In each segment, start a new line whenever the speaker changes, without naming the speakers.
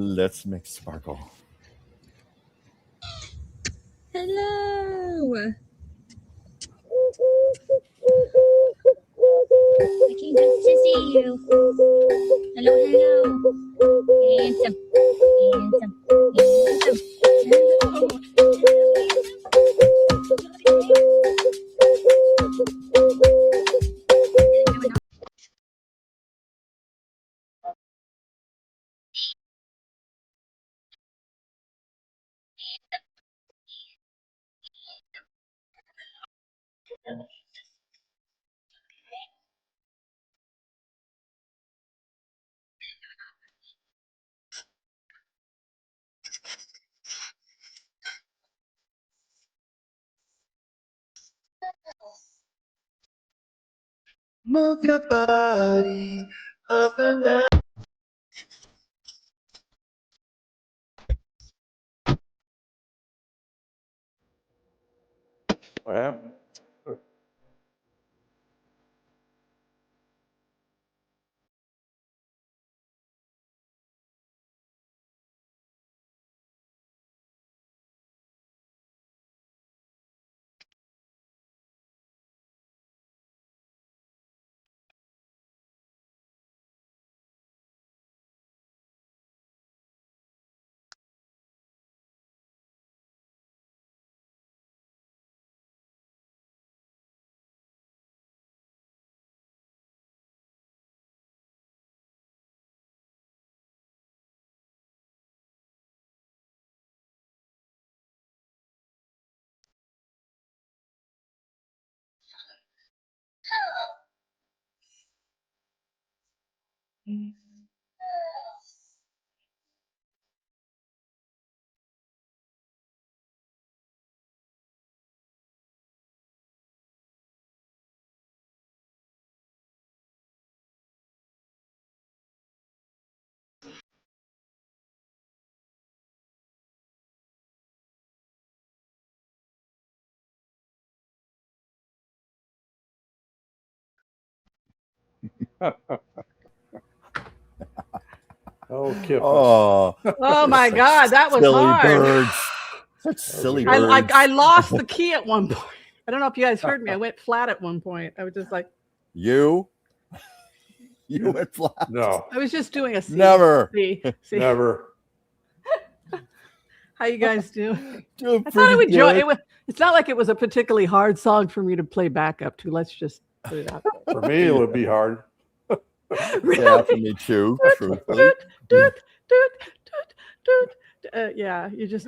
Let's make sparkle.
Hello. I came to see you. Hello, hello. Handsome, handsome, handsome.
Move your body up and down. What happened? Oh, Kip.
Oh,
Oh my God, that was
silly
hard.
birds. Such silly birds.
I lost the key at one point. I don't know if you guys heard me. I went flat at one point. I was just like,
You went flat.
No,
I was just doing a C.
Never.
C.
never.
How you guys doing?
Doing
I thought I
pretty
would join.
good.
It's not like it was a particularly hard song for me to play backup to. Let's just put it out there.
For me, it would be hard.
Really?
Yeah, for me too. Truthfully.
Yeah, you just.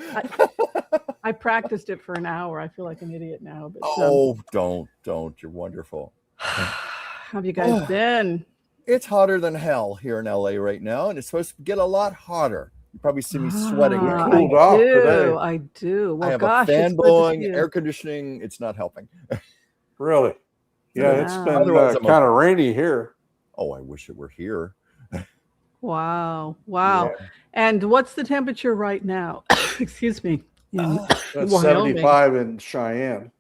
I practiced it for an hour. I feel like an idiot now. But
Oh, don't. You're wonderful.
how have you guys been?
It's hotter than hell here in LA right now, and it's supposed to get a lot hotter. You probably see me sweating.
Ah,
right
cooled
now.
off today.
I do. Well,
I have
gosh,
a fan
it's good to
blowing,
see you.
air conditioning. It's not helping.
Really? Yeah, it's
Wow.
been
Otherwise, I'm
kind of rainy here.
Oh, I wish it were here.
Wow.
Yeah.
And what's the temperature right now? Excuse me. In
That's
Wyoming.
75 in Cheyenne.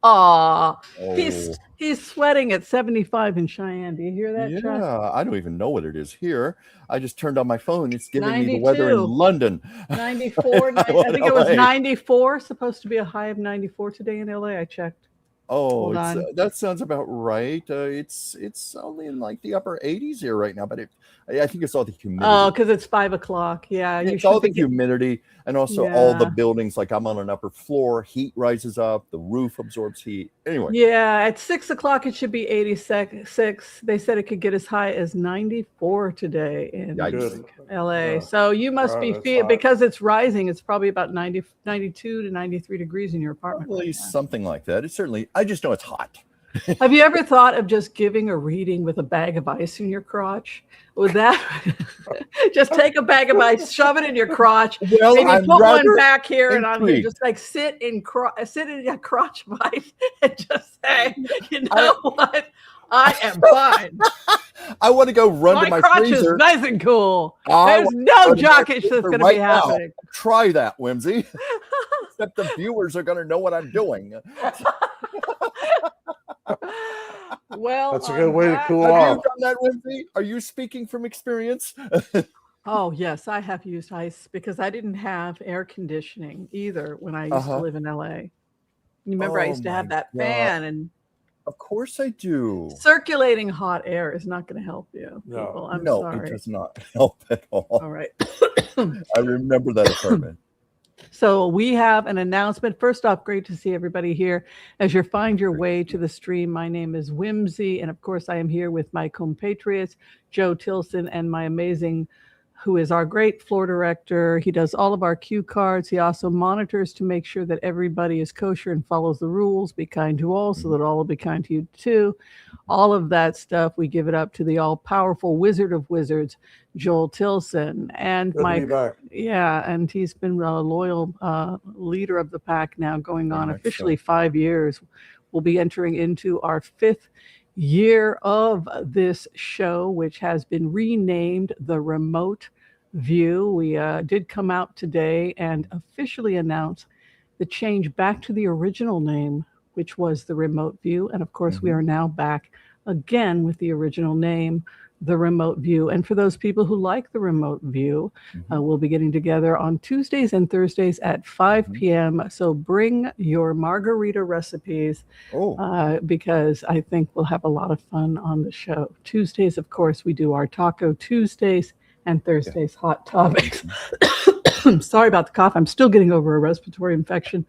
Aw,
Oh,
he's sweating at 75 in Cheyenne. Do you hear that, Chuck?
yeah. I don't even know what it is here. I just turned on my phone. It's giving me the weather in
92.
London.
94. I think it was 94. Supposed to be a high of 94 today in LA. I checked.
Oh,
Hold on.
that sounds about right. It's only in like the upper 80s here right now, but I think it's all the humidity.
Oh, because it's 5 o'clock. Yeah, you
It's
should
all the
be getting-
humidity and also all the
Yeah.
buildings. Like I'm on an upper floor, heat rises up, the roof absorbs heat. Anyway,
Yeah, at 6 o'clock it should be 86. They said it could get as high as 94 today in
Yikes.
LA.
Yeah.
So you must
Wow,
be
that's hot.
because it's rising. It's probably about 92 to 93 degrees in your apartment.
probably
right now.
something like that. It's certainly. I just know it's hot.
Have you ever thought of just giving a reading with a bag of ice in your crotch? Would that just take a bag of ice, shove it in your crotch,
Well,
maybe
I'm
put one
rather
back here and on here,
intrigued.
just like sit in a crotch of ice and just say, you know what? I am fine.
I want to go run
My
to my
crotch is
freezer.
nice and cool.
I
There's
want to
no
go to my
jockage
freezer
that's going to
right
be
now.
happening.
Try that, Whimsy. Except the viewers are going to know what I'm doing.
Well,
That's a
on
good way to
that-
cool
Have you
off.
done that, Whimsy? Are you speaking from experience?
Oh, yes, I have used ice because I didn't have air conditioning either when I used to
Uh-huh.
live in LA. You remember I
Oh
used to have
my
that
God.
fan, and
Of course I do.
circulating hot air is not going to help you,
No.
people. I'm
No, it
sorry.
does not help at all.
All right.
I remember that apartment.
So we have an announcement. First off, great to see everybody here. As you find your way to the stream, my name is Whimsy, and of course I am here with my compatriots, Joe Tilson, and my amazing, who is our great floor director. He does all of our cue cards. He also monitors to make sure that everybody is kosher and follows the rules. Be kind to all so that all will be kind to you too. All of that stuff, we give it up to the all-powerful Wizard of Wizards, Joel Tilson, and
Good to be back.
and he's been a loyal leader of the pack now, going
Very
on
much
officially
so.
5 years. We'll be entering into our 5th year of this show, which has been renamed The Remote View. We did come out today and officially announce the change back to the original name, which was The Remote View. And of course, we are now back again with the original name, The Remote View. And for those people who like The Remote View, we'll be getting together on Tuesdays and Thursdays at 5 p.m. So bring your margarita recipes because I think we'll have a lot of fun on the show. Tuesdays, of course, we do our Taco Tuesdays, and Thursdays, Hot Topics. Sorry about the cough. I'm still getting over a respiratory infection.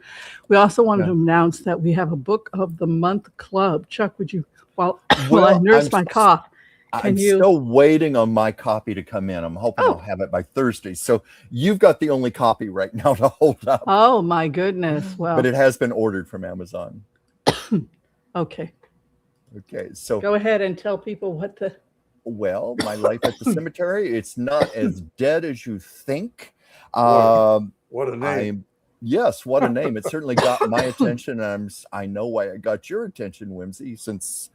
We also wanted to announce that we have a Book of the Month club. Chuck, would you, while I nurse my cough,
I'm still waiting on my copy to come in. I'm hoping I'll have it by Thursday. So you've got the only copy right now to hold up.
Oh, my goodness. Well,
but it has been ordered from Amazon.
Okay.
Okay. So
go ahead and tell people what the...
Well, my life at the cemetery, it's not as dead as you think.
What a name.
Yes, what a name. It certainly got my attention. And I know why it got your attention, Whimsy, since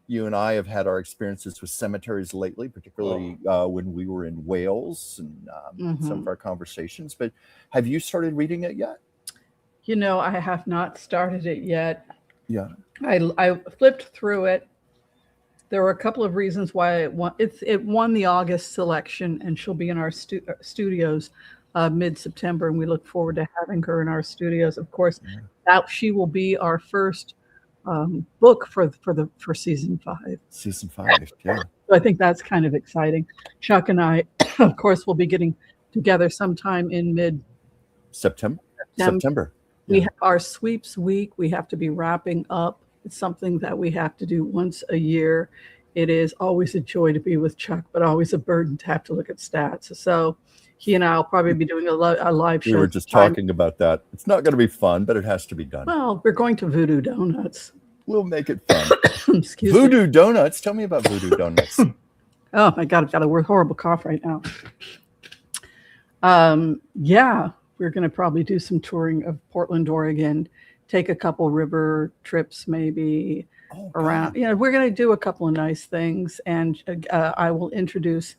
you and I have had our experiences with cemeteries lately, particularly when we were in Wales and some of our conversations. But have you started reading it yet?
You know, I have not started it yet.
Yeah.
I flipped through it. There were a couple of reasons why it won the August selection, and she'll be in our studios mid-September, and we look forward to having her in our studios. Of course, that she will be our first book for season 5.
Season 5, yeah.
So I think that's kind of exciting. Chuck and I, of course, will be getting together sometime in mid-September. We have our sweeps week. We have to be wrapping up. It's something that we have to do once a year. It is always a joy to be with Chuck, but always a burden to have to look at stats. So he and I will probably be doing a live show.
We were just talking about that. It's not going to be fun, but it has to be done.
Well, we're going to Voodoo Donuts.
We'll make it fun.
Excuse
Voodoo
me.
Donuts. Tell me about Voodoo Donuts.
Oh my God, I've got a horrible cough right now. Yeah, we're going to probably do some touring of Portland, Oregon. Take a couple river trips, maybe around. You know, we're going to do a couple of nice things, and I will introduce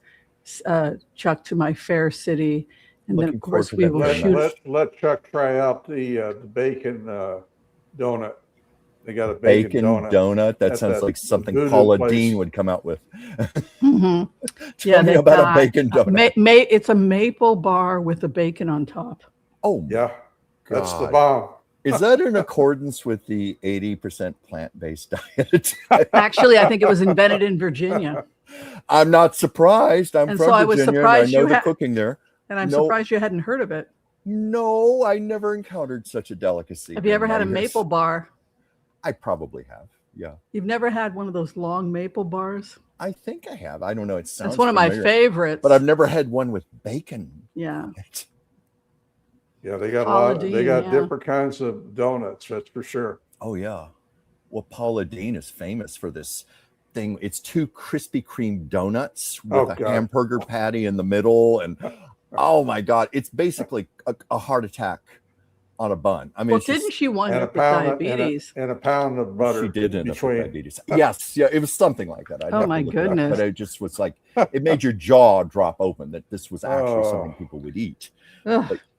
Chuck to my fair city, and then of course we will shoot.
Let Chuck try out the bacon donut. They got a bacon
donut. That sounds like something Paula Dean would come out with.
Tell
me about a bacon donut.
It's a maple bar with the bacon on top.
Oh
yeah, that's the bomb.
Is that in accordance with the 80% plant-based diet?
Actually, I think it was invented in Virginia.
I'm not surprised. I'm from Virginia. I was surprised I know the cooking there.
And I'm surprised you hadn't heard of it.
No, I never encountered such a delicacy.
Have you ever had a maple bar?
I probably have. Yeah.
You've never had one of those long maple bars?
I think I have. I don't know. It sounds.
It's one of my favorites.
But I've never had one with bacon.
Yeah.
Yeah, they got different kinds of donuts, that's for sure.
Oh yeah. Well, Paula Dean is famous for this thing. It's 2 Krispy Kreme donuts with a hamburger patty in the middle, and oh my God, it's basically a heart attack on a bun. I mean,
well, didn't she wind up with diabetes?
And a pound of butter.
She did end up with diabetes. Yes, yeah, it was something like that.
Oh my goodness!
But it just was like it made your jaw drop open that this was actually something people would eat.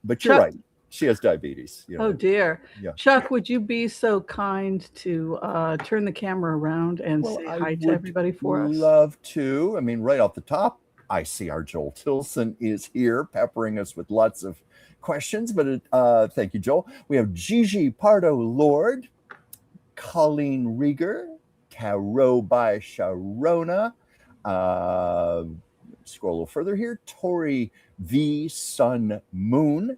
But you're right. She has diabetes. You know.
Oh dear.
Yeah.
Chuck, would you be so kind to turn the camera around and say hi to everybody for us?
Love to. I mean, right off the top, I see our Joel Tilson is here, peppering us with lots of questions. But thank you, Joel. We have Gigi Pardo Lord, Colleen Rieger, Tarot by Sharona. Scroll a little further here. Tori V. Sun Moon,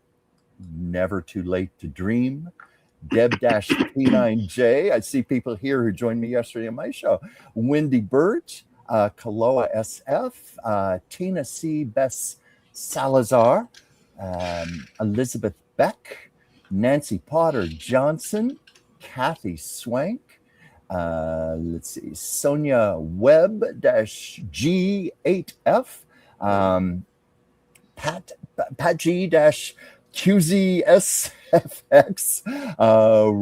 Never Too Late to Dream. Deb-P9J. I see people here who joined me yesterday on my show. Wendy Burt, Kaloa SF, Tina C. Bess Salazar, Elizabeth Beck, Nancy Potter Johnson, Kathy Swank, let's see, Sonia Webb G8F, Pat G QZSFX,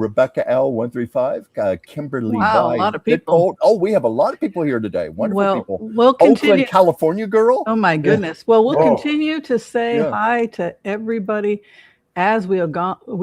Rebecca L135, Kimberly
Wow,
Y.
a lot of people.
Bitbolt. Oh, we have a lot of people here today. Wonderful people.
We'll continue.
Oakland, California girl.
Oh my goodness. Well, we'll
Oh.
continue to say
Yeah.
hi to everybody as we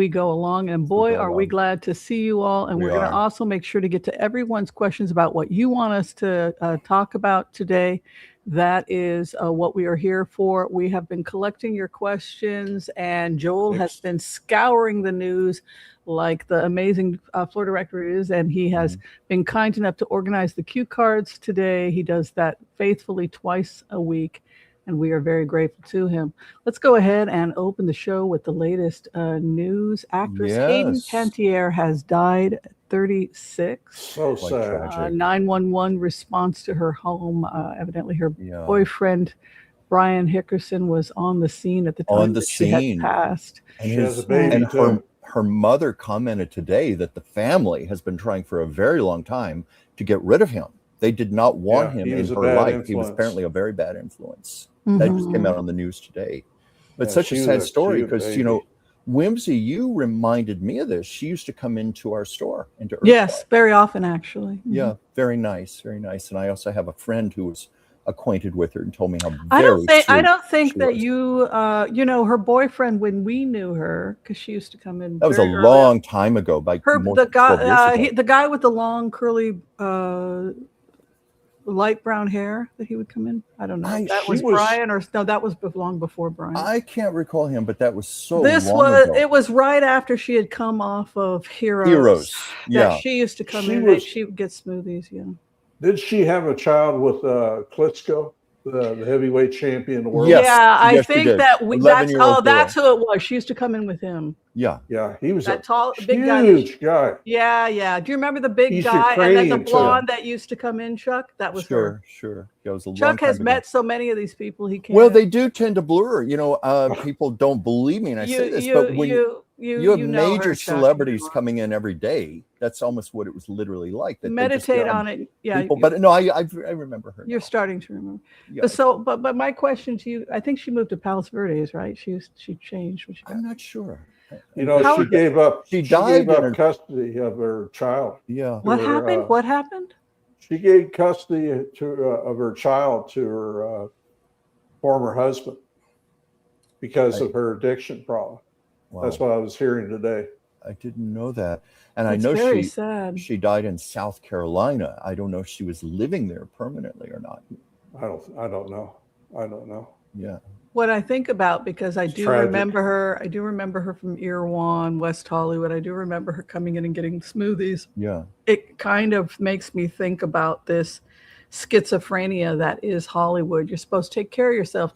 go along. And boy,
go
are we
along.
glad to see you all. And
We
we're going
are.
to also make sure to get to everyone's questions about what you want us to talk about today. That is what we are here for. We have been collecting your questions, and Joel has been scouring the news like the amazing floor director is, and he has been kind enough to organize the cue cards today. He does that faithfully twice a week, and we are very grateful to him. Let's go ahead and open the show with the latest news. Actress Hayden
Yes.
Panettiere has died at 36.
So
Quite
sad.
tragic.
911 response to her home. Evidently, her
Yeah.
boyfriend, Brian Hickerson, was on the scene at the time
On the
that she
scene.
had passed.
And
She has a baby,
and
too.
her mother commented today that the family has been trying for a very long time to get rid of him. They did not want
Yeah,
him
he
in
was a
her
bad
life. He was
influence.
apparently a very bad influence. That just came
Mhm.
out on the news today. But
Yeah,
such a
she was
sad
a
story
cute
because,
baby.
you know, Whimsy, you reminded me of this. She used to come into our store, into Earth
Yes,
Bar.
very often, actually.
Yeah, very nice, very nice. And I also have a friend who was acquainted with her and told me how
I
very
don't think
sweet
that
was.
you know, her boyfriend, when we knew her, because she used to come in.
That was a
very early on.
long time ago, by more than 12 years ago.
The guy with the long curly light brown hair that he would come in. I don't know. That
she
was
was-
Brian, or no? That was long before Brian.
I can't recall him, but that was so
This
long
was
ago.
it was right after she had come off of
Heroes,
that
yeah.
she used to come
She
in and
was-
she would get smoothies. Yeah.
Did she have a child with Klitschko, the heavyweight champion of the world?
Yes,
Yeah, I
yes, she
think
did.
that's
11-year-old
that's who it was. She used to come in with him.
Yeah.
Yeah, he was
That
a
tall,
huge
big guy.
guy.
Yeah. Do you remember the big
He's
guy and then the
Ukrainian, too.
blonde that used to come in, Chuck? That was her.
Sure. That was a long
Chuck
time
has
ago.
met so many of these people he can't.
Well, they do tend to blur. You know, people don't believe me, and I say this, but when you have
know
major
her, Chuck.
celebrities coming in every day, that's almost what it was literally like. That they just
Meditate
get
on it. Yeah,
people, but no, I remember her.
you're
now.
starting to remember.
Yeah.
But my question to you, I think she moved to Palos Verdes, right? She changed when she got.
I'm not sure.
You know,
How-
she gave up.
She
She
died
gave
in
up
her-
custody of her child.
Yeah.
What
her,
happened? What happened?
She gave custody of her child to her former husband because of her addiction problem.
Wow.
That's what I was hearing today.
I didn't know that, and
It's
I know
very sad.
she died in South Carolina. I don't know if she was living there permanently or not.
I don't know.
Yeah.
What I think about, because I do
tragic.
remember her from Irwan, West Hollywood. I do remember her coming in and getting smoothies.
Yeah.
It kind of makes me think about this schizophrenia that is Hollywood. You're supposed to take care of yourself,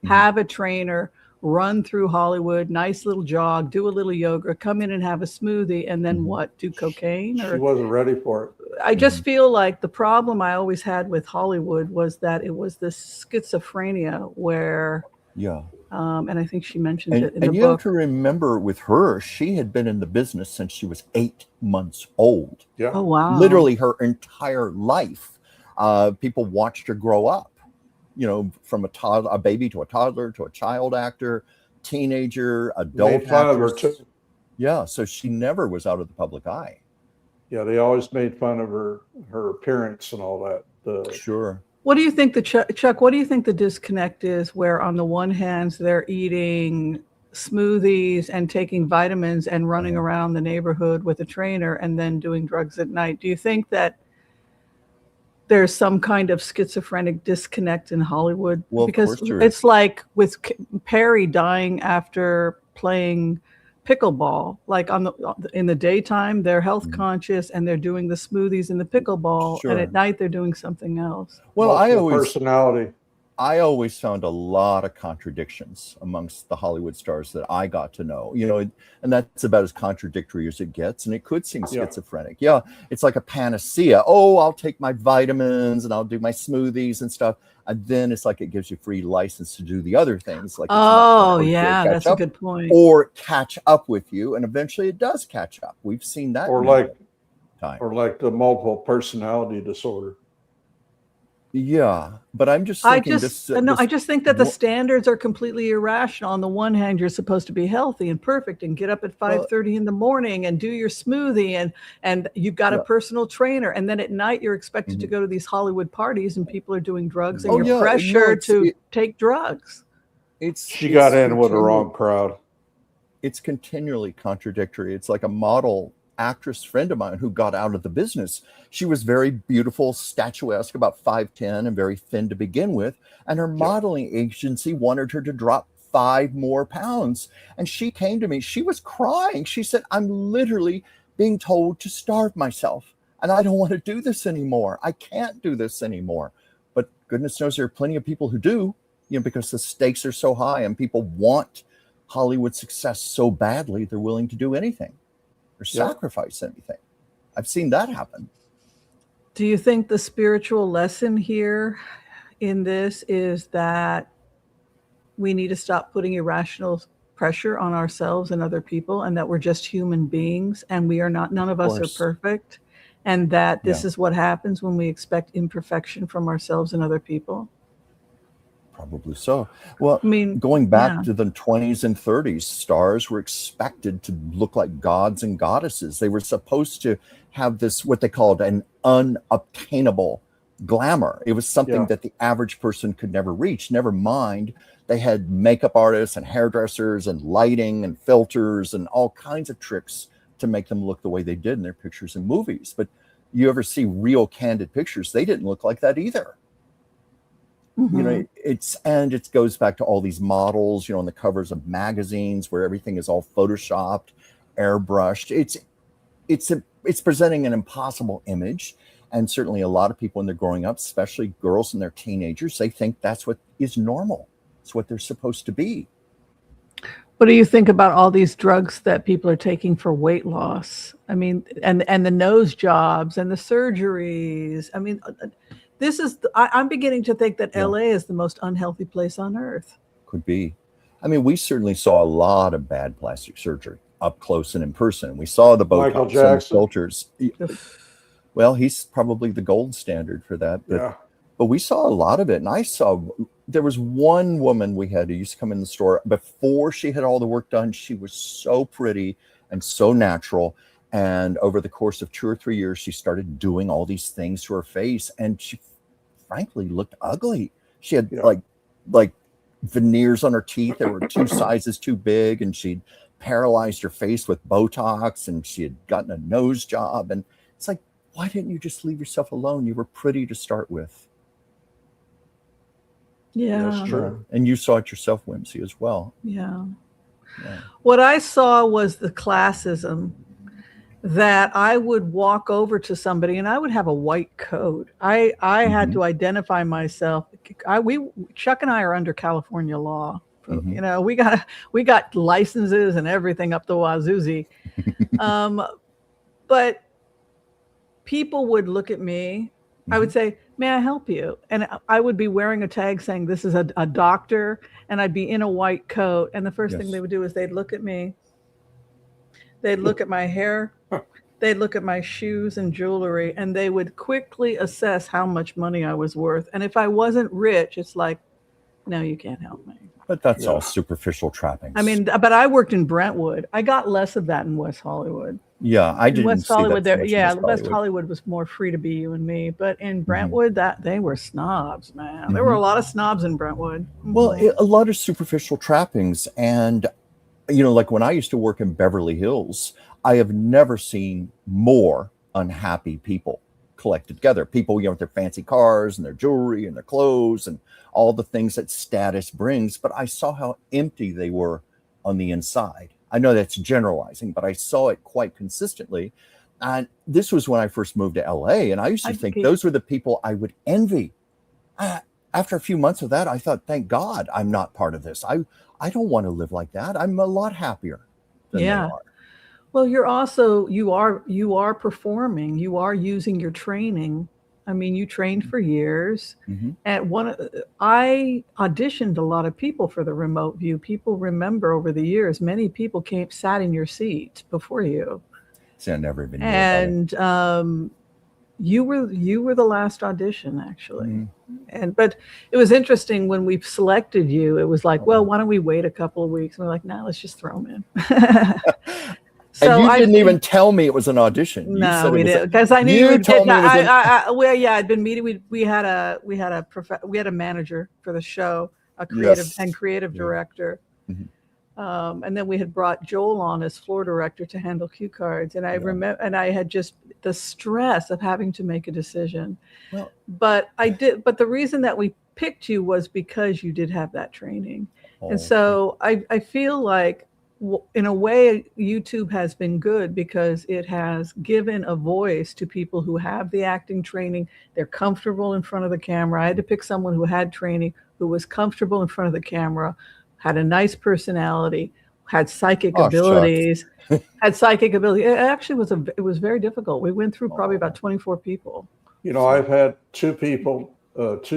have a trainer, run through Hollywood, nice little jog, do a little yoga, come in and have a smoothie, and then what? Do cocaine?
She
Or
wasn't ready for it.
I just feel like the problem I always had with Hollywood was that it was this schizophrenia where,
Yeah.
and I think she mentions it in
And
the
you have
book.
to remember with her, she had been in the business since she was 8 months old.
Yeah.
Oh, wow.
Literally her entire life. People watched her grow up, you know, from a baby to a toddler to a child actor, teenager, adult
Made fun of her
actress.
too.
Yeah, so she never was out of the public eye.
Yeah, they always made fun of her appearance and all that.
Sure.
What do you think Chuck, what do you think the disconnect is, where on the one hand they're eating smoothies and taking vitamins and running around the neighborhood with a trainer and then doing drugs at night? Do you think that there's some kind of schizophrenic disconnect in Hollywood,
Well, of
because
course there is.
it's like with Perry dying after playing pickleball. Like in the daytime, they're health conscious and they're doing the smoothies and the pickleball, and
Sure.
at night they're doing something else.
Well,
Multiple personality.
I always found a lot of contradictions amongst the Hollywood stars that I got to know, and that's about as contradictory as it gets. And it could seem schizophrenic. Yeah, it's like a panacea. Oh, I'll take my vitamins and I'll do my smoothies and stuff. And then it's like it gives you free license to do the other things. Like,
that's a good point.
Or catch up with you, and eventually it does catch up. We've seen that.
Or
time.
like the multiple personality disorder.
Yeah, but I'm just thinking
I just think that the standards are completely irrational. On the one hand, you're supposed to be healthy and perfect and get up at 5:30 in the morning and do your smoothie, and you've got a personal trainer, and then at night you're expected to go to these Hollywood parties and people are doing drugs and you're pressured to take drugs.
She got in with the wrong crowd.
It's continually contradictory. It's like a model actress friend of mine who got out of the business. She was very beautiful, statuesque, about 5'10", and very thin to begin with. And her modeling agency wanted her to drop 5 more pounds. And she came to me. She was crying. She said, "I'm literally being told to starve myself. And I don't want to do this anymore. I can't do this anymore." But goodness knows there are plenty of people who do, because the stakes are so high and people want Hollywood success so badly, they're willing to do anything. Or sacrifice anything. I've seen that happen.
Do you think the spiritual lesson here in this is that we need to stop putting irrational pressure on ourselves and other people, and that we're just human beings and none of us are perfect, and that this is what happens when we expect imperfection from ourselves and other people?
Probably so. Well, going back to the 20s and 30s, stars were expected to look like gods and goddesses. They were supposed to have this, what they called an unobtainable glamour. It was something that the average person could never reach. Never mind, they had makeup artists and hairdressers and lighting and filters and all kinds of tricks to make them look the way they did in their pictures and movies. But you ever see real candid pictures, they didn't look like that either. It goes back to all these models, on the covers of magazines where everything is all photoshopped, airbrushed. It's presenting an impossible image. And certainly a lot of people when they're growing up, especially girls and their teenagers, they think that's what is normal. It's what they're supposed to be.
What do you think about all these drugs that people are taking for weight loss? And the nose jobs and the surgeries. I'm beginning to think that LA is the most unhealthy place on earth.
Could be. We certainly saw a lot of bad plastic surgery up close and in person. We saw the Botox and the filters. Well, he's probably the gold standard for that. But we saw a lot of it. And there was one woman we had who used to come in the store. Before she had all the work done, she was so pretty and so natural. And over the course of 2 or 3 years, she started doing all these things to her face. And she frankly looked ugly. She had like veneers on her teeth that were 2 sizes too big, and she'd paralyzed her face with Botox, and she had gotten a nose job. And it's like, why didn't you just leave yourself alone? You were pretty to start with.
Yeah,
that's true.
And you saw it yourself, Whimsy, as well.
Yeah. What I saw was the classism, that I would walk over to somebody and I would have a white coat. I had to identify myself. Chuck and I are under California law. We got licenses and everything up the wazoozy. But people would look at me. I would say, "May I help you?" And I would be wearing a tag saying this is a doctor, and I'd be in a white coat. And the first thing they would do is they'd look at me. They'd look at my hair, they'd look at my shoes and jewelry, and they would quickly assess how much money I was worth. And if I wasn't rich, it's like, no, you can't help me.
But that's all superficial trappings.
But I worked in Brentwood. I got less of that in West Hollywood.
Yeah, I didn't
West
see
Hollywood
that
there. West Hollywood was more free to be you and me. But in Brentwood, they were snobs, man. There were a lot of snobs in Brentwood.
Well, a lot of superficial trappings. And like when I used to work in Beverly Hills, I have never seen more unhappy people collected together. People, with their fancy cars and their jewelry and their clothes and all the things that status brings. But I saw how empty they were on the inside. I know that's generalizing, but I saw it quite consistently. And this was when I first moved to LA. And I used to think those were the people I would envy. After a few months of that, I thought, thank God I'm not part of this. I don't want to live like that. I'm a lot happier than they are.
Well, you are performing. You are using your training. I mean, you trained for years. I auditioned a lot of people for the remote view. People remember over the years, many people sat in your seat before you.
See, I never even knew
about it. You were the last audition, actually. But it was interesting when we selected you. It was like, well, why don't we wait a couple of weeks? And we're like, no, let's just throw them in.
So and you didn't even tell me it was an audition.
No, we didn't, because I knew you told me. Well, yeah, I'd been meeting. We had a manager for the show, a creative director, and then we had brought Joel on as floor director to handle cue cards. And I remember, and I had just the stress of having to make a decision. Well, but the reason that we picked you was because you did have that training, and so I feel like, in a way, YouTube has been good because it has given a voice to people who have the acting training. They're comfortable in front of the camera. I had to pick someone who had training, who was comfortable in front of the camera, had a nice personality, had psychic abilities, had psychic ability. It actually it was very difficult. We went through probably about 24 people.
I've had two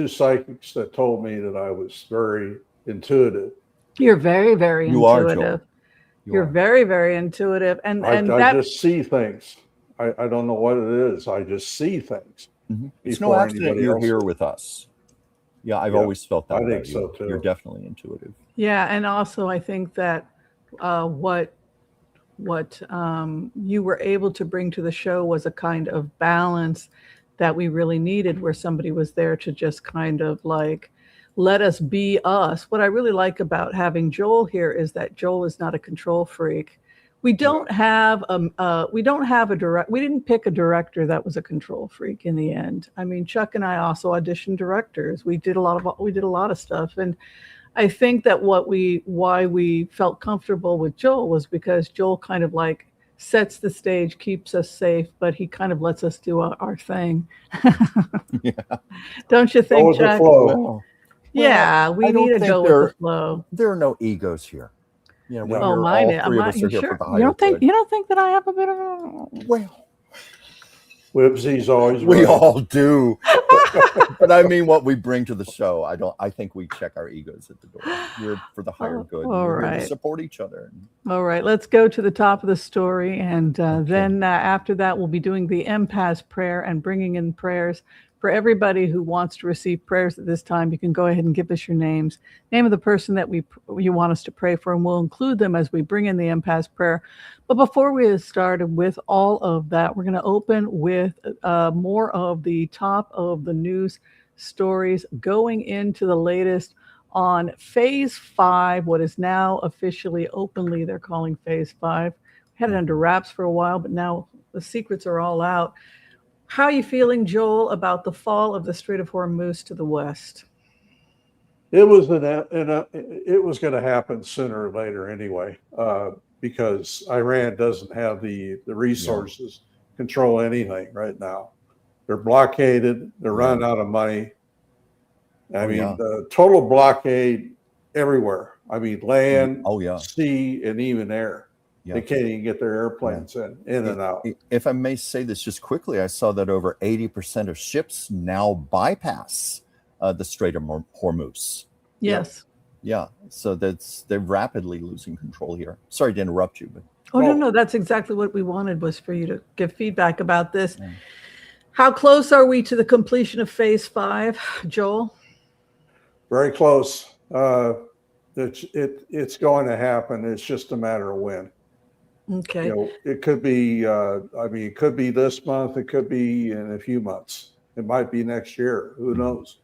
psychics that told me that I was very intuitive.
You're very, very intuitive. You're very, very intuitive. And
I just see things. I don't know what it is. I just see things.
It's no accident you're here with us. Yeah, I've always felt that.
I think so too.
You're definitely intuitive.
Yeah, and also I think that what you were able to bring to the show was a kind of balance that we really needed, where somebody was there to just kind of like let us be us. What I really like about having Joel here is that Joel is not a control freak. We don't have we didn't pick a director that was a control freak in the end. I mean, Chuck and I also auditioned directors. We did a lot of stuff, and I think that why we felt comfortable with Joel was because Joel kind of like sets the stage, keeps us safe, but he kind of lets us do our thing. Don't you think, Chuck? Yeah, we need to go with the flow.
There are no egos here.
You know, You don't think that I have a bit of a
Whimsy's always
we all do. But I mean what we bring to the show. I think we check our egos at the door. We're for the higher good. We're here to support each other.
All right, let's go to the top of the story, and then after that we'll be doing the empath prayer and bringing in prayers. For everybody who wants to receive prayers at this time, you can go ahead and give us your name of the person that you want us to pray for, and we'll include them as we bring in the empath prayer. But before we get started with all of that, we're going to open with more of the top of the news stories going into the latest on Phase 5, what is now officially openly they're calling Phase 5. We had it under wraps for a while, but now the secrets are all out. How are you feeling, Joel, about the fall of the Strait of Hormuz to the west?
It was going to happen sooner or later anyway, because Iran doesn't have the resources to control anything right now. They're blockaded. They're running out of money. I mean, the total blockade everywhere. I mean, land, sea, and even air. They can't even get their airplanes in and out.
If I may say this just quickly, I saw that over 80% of ships now bypass the Strait of Hormuz.
Yes.
Yeah. So they're rapidly losing control here. Sorry to interrupt you, but
no, that's exactly what we wanted, was for you to give feedback about this. How close are we to the completion of Phase 5, Joel?
Very close. It's going to happen. It's just a matter of when.
Okay.
It could be, it could be this month. It could be in a few months. It might be next year. Who knows?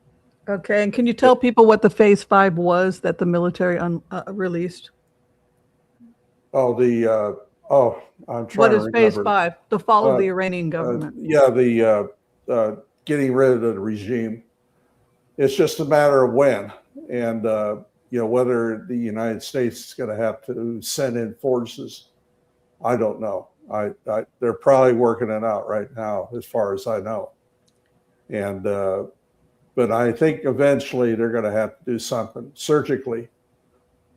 Okay. And can you tell people what the Phase 5 was that the military released?
I'm trying to remember.
What is Phase 5? The fall of the Iranian government.
The getting rid of the regime. It's just a matter of when, and whether the United States is going to have to send in forces. I don't know. They're probably working it out right now, as far as I know. And but I think eventually they're going to have to do something surgically.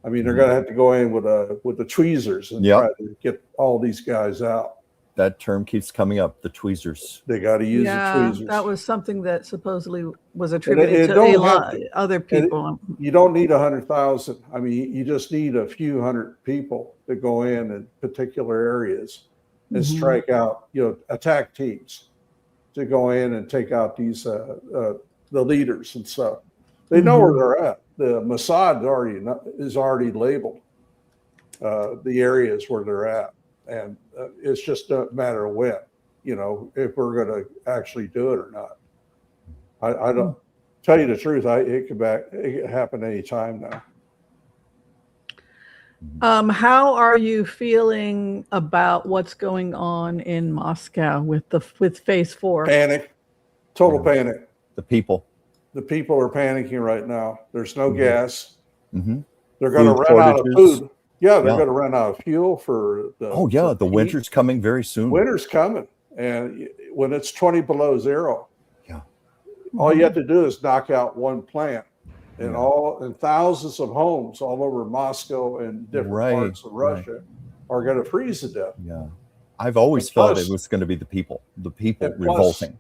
I mean, they're going to have to go in with the tweezers and try to get all these guys out.
That term keeps coming up, the tweezers.
They got to use the tweezers.
That was something that supposedly was attributed to a lot of other people.
You don't need 100,000. I mean, you just need a few hundred people to go in particular areas and strike out, attack teams to go in and take out these the leaders and stuff. They know where they're at. The Mossad is already labeled the areas where they're at. And it's just a matter of when, if we're going to actually do it or not. I don't tell you the truth. It could happen any time now.
How are you feeling about what's going on in Moscow with Phase 4?
Panic, total panic.
The people
are panicking right now. There's no gas.
Mm-hmm.
They're going to run out of food. Yeah, they're going to run out of fuel for the
the winter's coming very soon.
Winter's coming, and when it's 20 below zero, all you have to do is knock out one plant, and thousands of homes all over Moscow and different parts of Russia are going to freeze to death.
Yeah, I've always felt it was going to be the people revolting.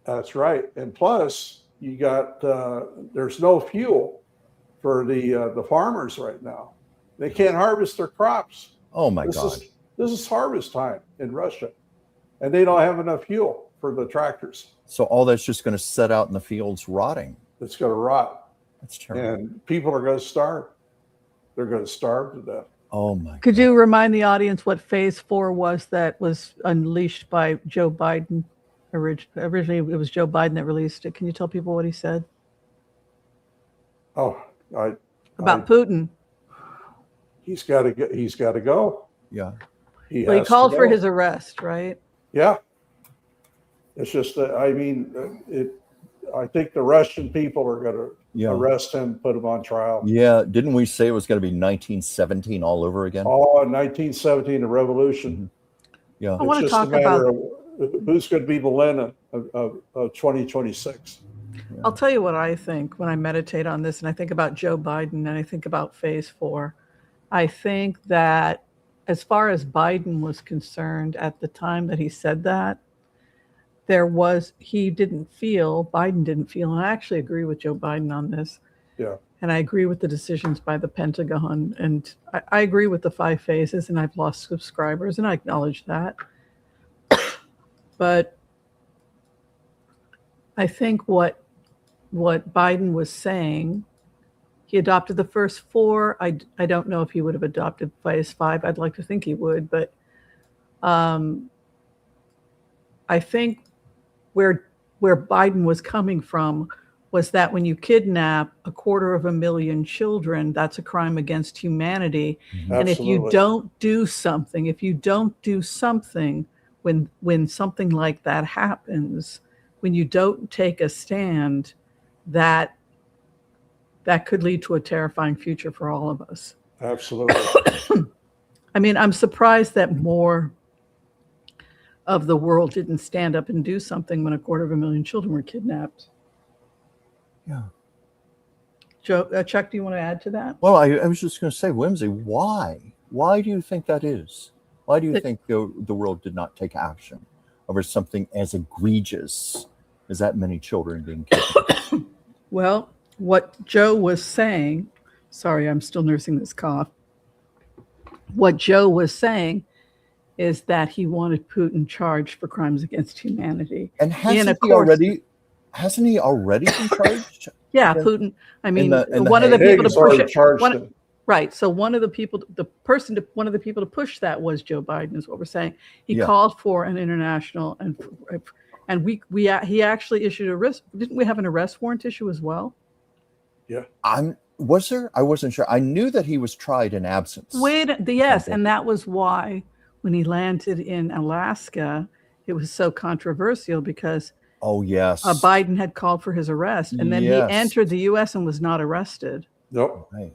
That's right, and plus you got there's no fuel for the farmers right now. They can't harvest their crops.
Oh my God!
This is harvest time in Russia, and they don't have enough fuel for the tractors.
So all that's just going to set out in the fields rotting.
It's going to rot.
That's terrible.
And people are going to starve. They're going to starve to death.
Oh my!
Could you remind the audience what Phase 4 was that was unleashed by Joe Biden? Originally, it was Joe Biden that released it. Can you tell people what he said?
Oh,
about Putin.
He's got to go. He's got to go.
Yeah.
He called for his arrest, right?
Yeah. It's just that, I think the Russian people are going to arrest him, put him on trial.
Yeah. Didn't we say it was going to be 1917 all over again?
Oh, 1917, the revolution.
Mm-hmm. Yeah.
I want to talk about
who's going to be the Lenin of 2026.
Yeah.
I'll tell you what I think when I meditate on this, and I think about Joe Biden and I think about Phase 4. I think that as far as Biden was concerned at the time that he said that, Biden didn't feel, and I actually agree with Joe Biden on this.
Yeah.
And I agree with the decisions by the Pentagon. And I agree with the 5 phases, and I've lost subscribers, and I acknowledge that. But I think what Biden was saying, he adopted the first 4. I don't know if he would have adopted Phase 5. I'd like to think he would, but I think where Biden was coming from was that when you kidnap 250,000 children, that's a crime against humanity.
Mm-hmm.
And if you don't do something, when something like that happens, when you don't take a stand, that could lead to a terrifying future for all of us.
Absolutely.
I mean, I'm surprised that more of the world didn't stand up and do something when 250,000 children were kidnapped.
Yeah.
Joe, Chuck, do you want to add to that?
Well, I was just going to say, Whimsy, why? Why do you think that is? Why do you think the world did not take action over something as egregious as that many children being kidnapped?
Well, what Joe was saying, sorry, I'm still nursing this cough. What Joe was saying is that he wanted Putin charged for crimes against humanity.
And hasn't he already been charged?
Yeah, Putin. I mean, one of the people to push it. Right. So one of the people to push that was Joe Biden, is what we're saying. He called for an international and he actually issued a arrest. Didn't we have an arrest warrant issue as well?
Yeah.
Was there? I wasn't sure. I knew that he was tried in absence.
Yes, and that was why when he landed in Alaska, it was so controversial because
Oh, yes.
Biden had called for his arrest, and then
Yes.
he entered the U.S. and was not arrested.
Nope.
Right.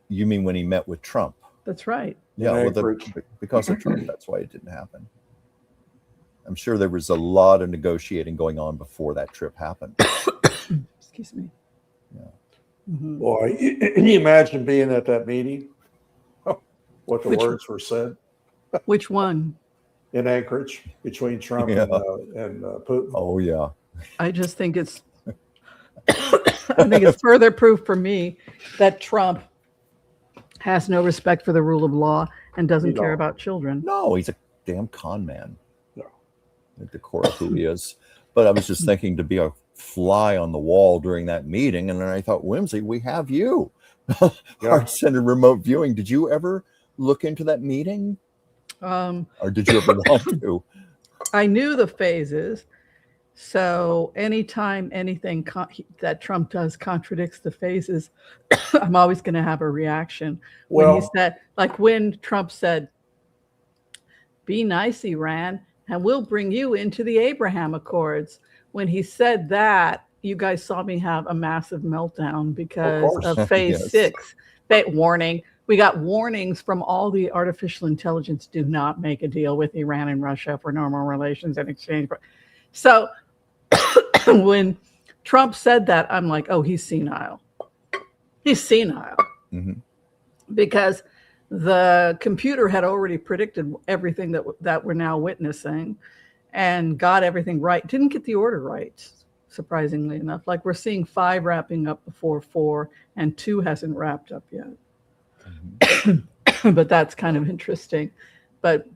You mean when he met with Trump?
That's right.
Yeah, well,
Anchorage.
because of Trump, that's why it didn't happen. I'm sure there was a lot of negotiating going on before that trip happened.
Excuse me.
Yeah.
Mhm.
Boy, can you imagine being at that meeting? What the
Which-
words were said
Which one?
in Anchorage between Trump
Yeah.
and Putin.
Oh, yeah.
I just think it's I think it's further proof for me that Trump has no respect for the rule of law and doesn't
He
care
don't.
about children.
No, he's a damn con man.
No.
At the core of who he is. But I was just thinking to be a fly on the wall during that meeting, and then I thought, Whimsy, we have you.
Yeah.
Our Senate remote viewing. Did you ever look into that meeting, or did you ever want to?
I knew the phases. So anytime anything that Trump does contradicts the phases, I'm always going to have a reaction. When he
Well,
said, like when Trump said, "Be nice, Iran, and we'll bring you into the Abraham Accords." When he said that, you guys saw me have a massive meltdown because
course.
of phase
Yes.
6. Warning. We got warnings from all the artificial intelligence. Do not make a deal with Iran and Russia for normal relations and exchange. So when Trump said that, I'm like, oh, he's senile. He's senile.
Mhm.
Because the computer had already predicted everything that we're now witnessing and got everything right. Didn't get the order right, surprisingly enough. Like we're seeing 5 wrapping up before 4 and 2 hasn't wrapped up yet. But that's kind of interesting. But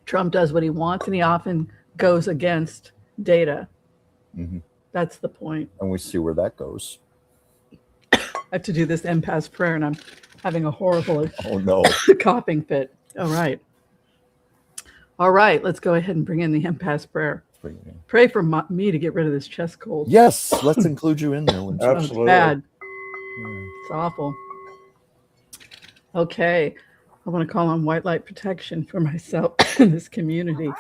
Trump does what he wants, and he often goes against data.
Mhm.
That's the point.
And we see where that goes.
I have to do this empath prayer, and I'm having a horrible
Oh, no.
coughing fit. All right. All right. Let's go ahead and bring in the empath prayer. Pray for me to get rid of this chest cold.
Yes, let's include you in there. Whimsy.
Oh, it's
absolutely.
bad.
Yeah.
It's awful. Okay. I want to call on white light protection for myself and this community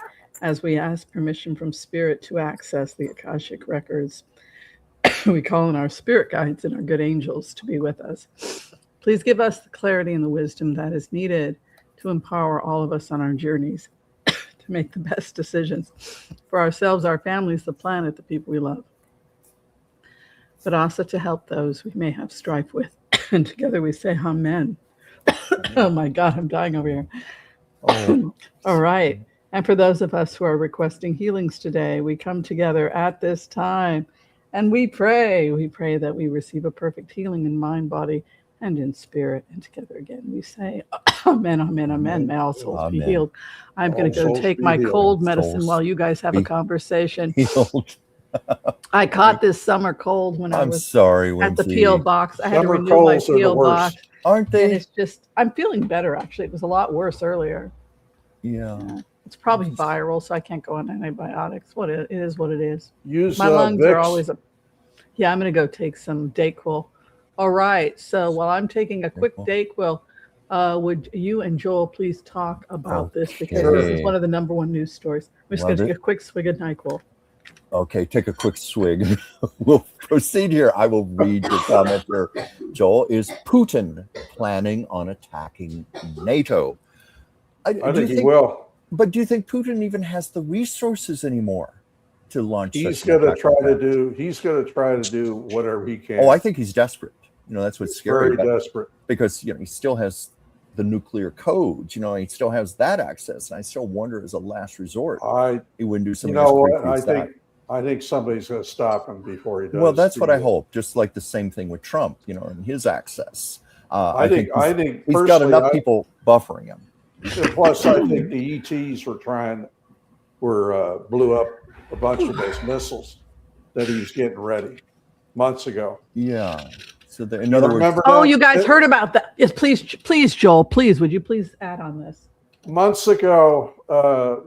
as we ask permission from Spirit to access the Akashic records. We call on our spirit guides and our good angels to be with us. Please give us the clarity and the wisdom that is needed to empower all of us on our journeys to make the best decisions for ourselves, our families, the planet, the people we love, but also to help those we may have strife with. And together we say amen. Oh my God, I'm dying over here.
Oh,
All right. And for those of us who are requesting healings today, we come together at this time and we pray. We pray that we receive a perfect healing in mind, body, and in spirit. And together again, we say, amen, amen, amen. May all souls be
Amen.
healed. I'm going to
All
go
souls
take
be
my
healed.
cold medicine
Souls
while you guys have a
be
conversation.
healed.
I caught this summer cold when I
I'm
was
sorry,
at the
Whimsy.
P.O. box. I had to
Summer
renew my
colds are the
P.O. box.
worst.
Aren't
And
they?
it's just, I'm feeling better, actually. It was a lot worse earlier.
Yeah.
It's probably viral, so I can't go on antibiotics. It is what it is.
Use
My lungs are
Vicks.
always yeah, I'm going to go take some Dayquil. All right. So while I'm taking a quick Dayquil, would you and Joel please talk about this? Because this is
Okay.
one of the number 1 news stories. I'm just going
Love
to
it.
take a quick swig of NyQuil.
Okay, take a quick swig. We'll proceed here. I will read your comment here. Joel, is Putin planning on attacking NATO?
I think he will.
But do you think Putin even has the resources anymore to launch?
He's
such an
going to
attack
try
like
to
that?
do. He's going to try to do whatever he can.
Oh, I think he's desperate. That's what's scary.
Very desperate.
Because he still has the nuclear codes. He still has that access. And I still wonder, as a last resort, he wouldn't do
You
something.
know what?
as creepy as that.
I think somebody's going to stop him before he does.
Well, that's what I hope. Just like the same thing with Trump, and his access.
I think
he's got enough
personally,
people buffering him.
Plus, I think the ETs blew up a bunch of those missiles that he was getting ready months ago.
Yeah. So in other words,
Remember
Oh,
that?
you guys heard about that? Yes, please, Joel, please, would you please add on this?
Months ago,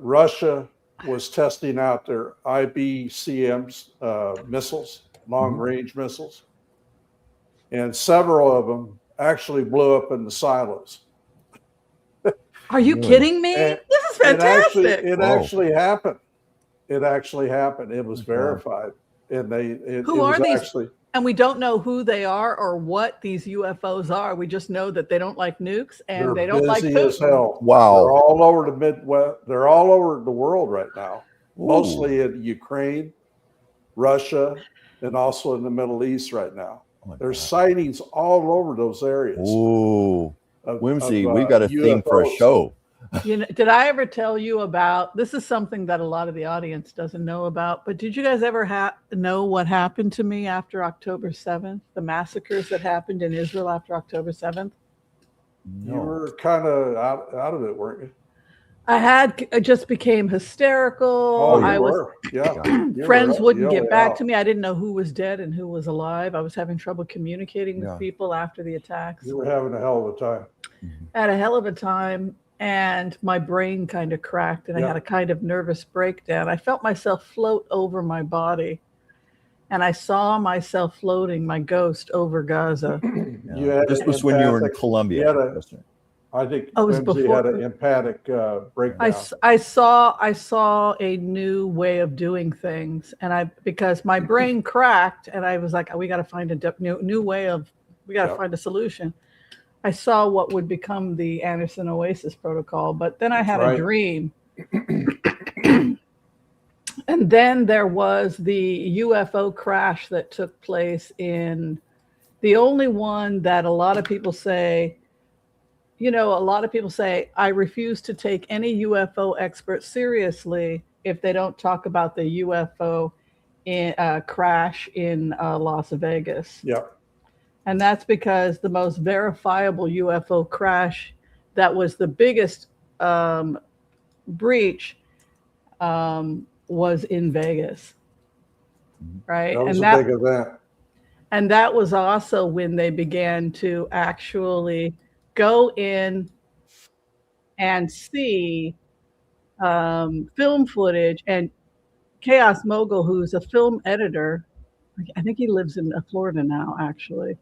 Russia was testing out their IBCMs missiles, long-range missiles, and several of them actually blew up in the silos.
Are you
Really?
kidding me?
And-
This is fantastic.
It actually happened. It actually happened. It was
Okay.
verified, and it
Who
was
are these?
actually.
And we don't know who they are or what these UFOs are. We just know that they don't like nukes and
They're
they don't like
busy
Putin.
as hell.
Wow.
They're all over the Midwest. They're all over the world right now.
Ooh.
Mostly in Ukraine, Russia, and also in the Middle East right now.
Oh my
There's
God.
sightings all over those areas.
Ooh.
Of,
Whimsy,
of,
we've got a theme for a
UFOs.
show.
You know, did I ever tell you about, this is something that a lot of the audience doesn't know about, but did you guys ever know what happened to me after October 7th? The massacres that happened in Israel after October 7th?
You
No.
were kind of out of it, weren't you?
I just became hysterical.
Oh, you
I was
were. Yeah. You
friends
were
wouldn't
really
get back
out.
to me. I didn't know who was dead and who was alive. I was having trouble communicating with
Yeah.
people after the attacks.
You were having a hell of a time.
I had a hell of a time, and my brain kind of cracked, and I
Yeah.
had a kind of nervous breakdown. I felt myself float over my body, and I saw myself floating, my ghost, over Gaza.
You had
This
an
was when you were in
empathic-
Colombia.
you had a-
wasn't it?
I think
Oh, it was
Whimsy
before-
had an empathic breakdown.
I saw a new way of doing things, and because my brain cracked, and I was like, we got to find a new way of, we got to
Yep.
find a solution. I saw what would become the Anderson Oasis protocol, but then I had
That's
a
right.
dream. And then there was the UFO crash that took place in the only one that a lot of people say, I refuse to take any UFO expert seriously if they don't talk about the UFO crash in Las Vegas.
Yep.
And that's because the most verifiable UFO crash that was the biggest breach was in Vegas, right?
That was a big event.
And that was also when they began to actually go in and see film footage. And Chaos Mogul, who's a film editor, I think he lives in Florida now, actually.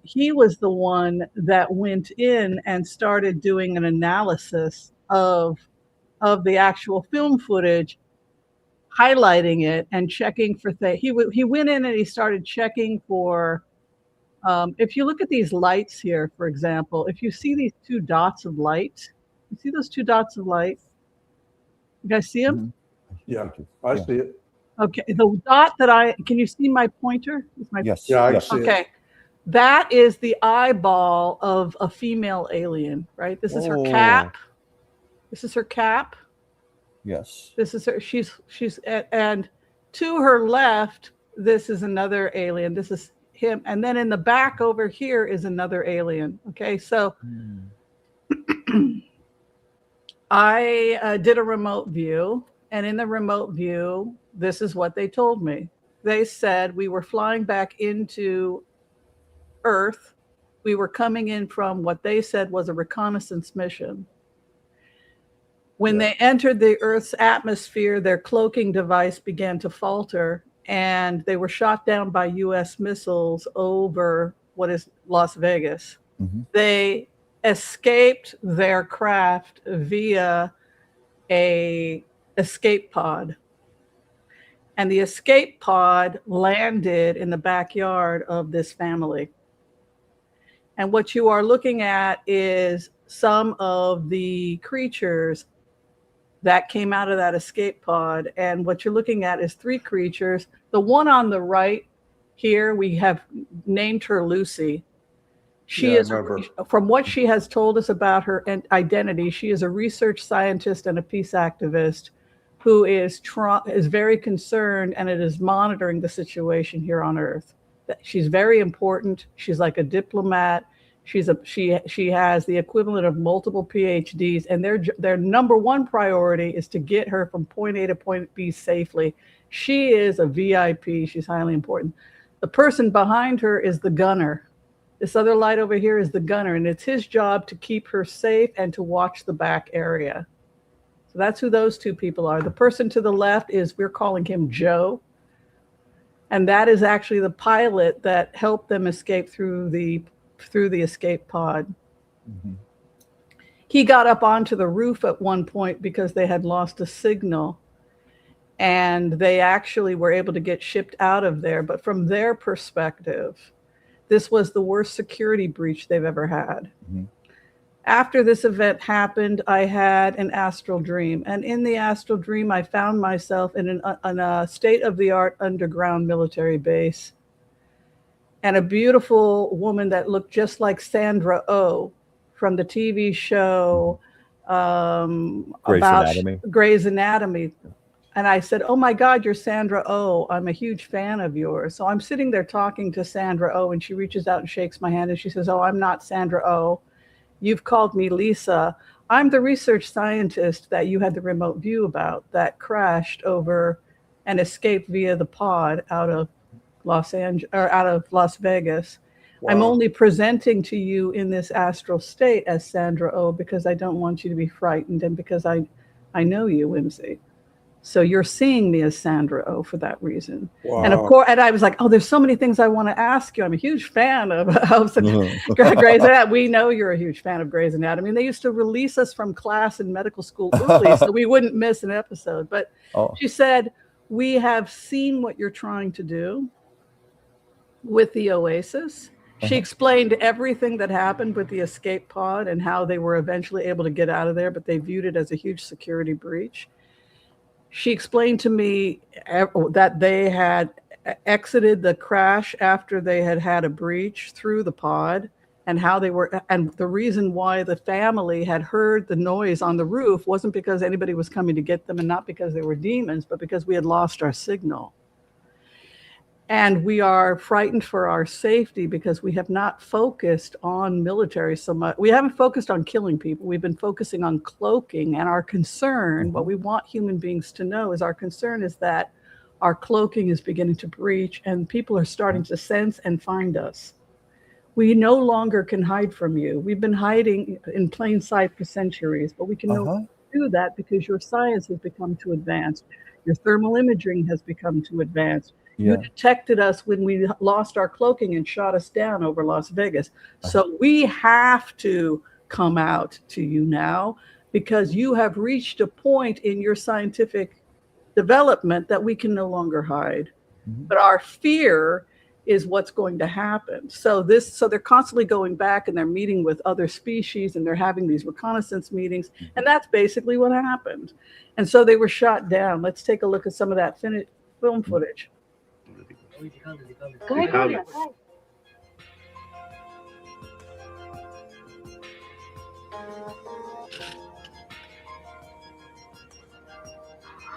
He was the one that went in and started doing an analysis of the actual film footage, highlighting it and checking for things. He went in and he started checking for, if you look at these lights here, for example, if you see these two dots of light, you see those two dots of light? You guys see them?
Yeah, I see it.
Okay, the dot can you see my pointer?
Yes.
Yeah, I
yes.
see it.
Okay, that is the eyeball of a female alien, right? This is her cap. This is her cap.
Yes.
This is her. And to her left, this is another alien. This is him. And then in the back over here is another alien. Okay, so I did a remote view, and in the remote view, this is what they told me. They said we were flying back into Earth. We were coming in from what they said was a reconnaissance mission. When they entered the Earth's atmosphere, their cloaking device began to falter, and they were shot down by U.S. missiles over what is Las Vegas.
Mm-hmm.
They escaped their craft via a escape pod. And the escape pod landed in the backyard of this family. And what you are looking at is some of the creatures that came out of that escape pod. And what you're looking at is three creatures. The one on the right here, we have named her Lucy. She is, from what she has told us about her identity, she is a research scientist and a peace activist who is very concerned and it is monitoring the situation here on Earth. She's very important. She's like a diplomat. She has the equivalent of multiple PhDs, and their number one priority is to get her from point A to point B safely. She is a VIP. She's highly important. The person behind her is the gunner. This other light over here is the gunner, and it's his job to keep her safe and to watch the back area. So that's who those two people are. The person to the left we're calling him Joe. And that is actually the pilot that helped them escape through the escape pod.
Mm-hmm.
He got up onto the roof at one point because they had lost a signal, and they actually were able to get shipped out of there. But from their perspective, this was the worst security breach they've ever had.
Mhm.
After this event happened, I had an astral dream. And in the astral dream, I found myself in a state-of-the-art underground military base. And a beautiful woman that looked just like Sandra Oh from the TV show
Grey's
about
Anatomy.
Grey's Anatomy. And I said, oh my God, you're Sandra Oh. I'm a huge fan of yours. So I'm sitting there talking to Sandra Oh, and she reaches out and shakes my hand and she says, oh, I'm not Sandra Oh. You've called me Lisa. I'm the research scientist that you had the remote view about that crashed over and escaped via the pod out of Las Vegas.
Wow.
I'm only presenting to you in this astral state as Sandra Oh because I don't want you to be frightened and because I know you, Whimsy. So you're seeing me as Sandra Oh for that reason.
Wow.
And of course, and I was like, oh, there's so many things I want to ask you. I'm a huge fan of Grey's Anatomy. We know you're a huge fan of Grey's Anatomy. And they used to release us from class in medical school early so we wouldn't miss an episode. But she said, we have seen what you're trying to do with the Oasis. She explained everything that happened with the escape pod and how they were eventually able to get out of there, but they viewed it as a huge security breach. She explained to me that they had exited the crash after they had had a breach through the pod, and how they were, and the reason why the family had heard the noise on the roof wasn't because anybody was coming to get them and not because they were demons, but because we had lost our signal. And we are frightened for our safety because we have not focused on military so much. We haven't focused on killing people. We've been focusing on cloaking. And our concern, what we want human beings to know is our concern is that our cloaking is beginning to breach and people are starting to sense and find us. We no longer can hide from you. We've been hiding in plain sight for centuries, but we can no longer do that because your science has become too advanced. Your thermal imaging has become too advanced. You detected us when we lost our cloaking and shot us down over Las Vegas. So we have to come out to you now because you have reached a point in your scientific development that we can no longer hide. But our fear is what's going to happen. So they're constantly going back and they're meeting with other species and they're having these reconnaissance meetings. And that's basically what happened. And so they were shot down. Let's take a look at some of that film footage.
Go ahead.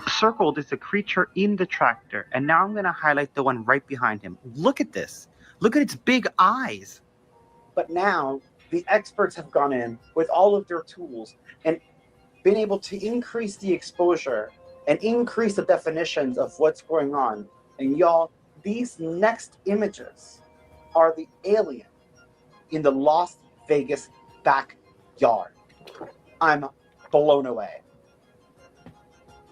Circled is a creature in the tractor, and now I'm going to highlight the one right behind him. Look at this. Look at its big eyes.
But now the experts have gone in with all of their tools and been able to increase the exposure and increase the definitions of what's going on. And y'all, these next images are the alien in the Las Vegas backyard. I'm blown away.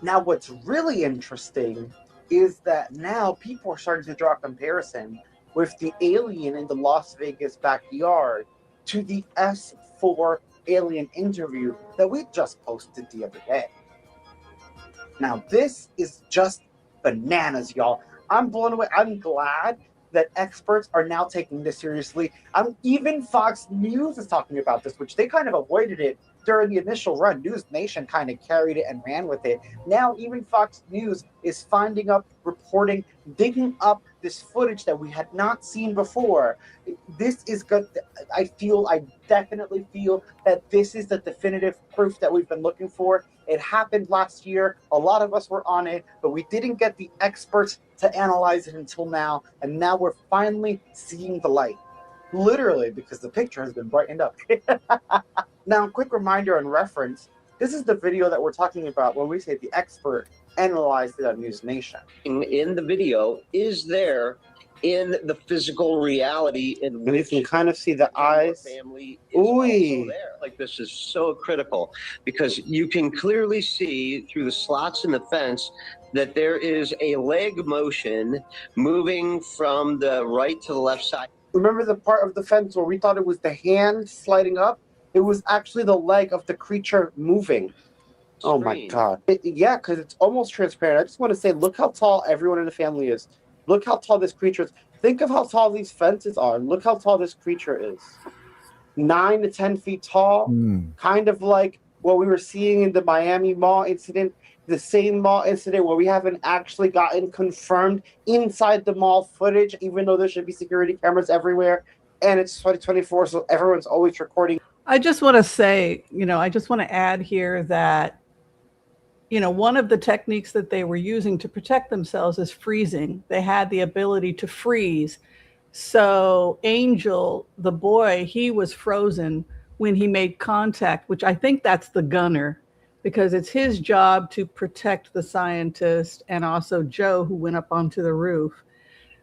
Now, what's really interesting is that now people are starting to draw a comparison with the alien in the Las Vegas backyard to the S4 alien interview that we just posted the other day. Now, this is just bananas, y'all. I'm blown away. I'm glad that experts are now taking this seriously. Even Fox News is talking about this, which they kind of avoided it during the initial run. News Nation kind of carried it and ran with it. Now even Fox News is finding up, reporting, digging up this footage that we had not seen before. This is good. I definitely feel that this is the definitive proof that we've been looking for. It happened last year. A lot of us were on it, but we didn't get the experts to analyze it until now. And now we're finally seeing the light. Literally, because the picture has been brightened up. Now, quick reminder and reference, this is the video that we're talking about when we say the expert analyzed it on News Nation.
In the video is there in the physical reality in which
you can kind of see the eyes.
Family is also there. Like, this is so critical because you can clearly see through the slots in the fence that there is a leg motion moving from the right to the left side.
Remember the part of the fence where we thought it was the hand sliding up? It was actually the leg of the creature moving. Oh my
Screen.
God. Yeah, because it's almost transparent. I just want to say, look how tall everyone in the family is. Look how tall this creature is. Think of how tall these fences are. Look how tall this creature is. 9 to 10 feet tall, kind of like what we were seeing in the Miami Mall incident, the same mall incident where we haven't actually gotten confirmed inside the mall footage, even though there should be security cameras everywhere. And it's 2024, so everyone's always recording.
I just want to say, I just want to add here that, one of the techniques that they were using to protect themselves is freezing. They had the ability to freeze. So Angel, the boy, he was frozen when he made contact, which I think that's the gunner, because it's his job to protect the scientist and also Joe, who went up onto the roof.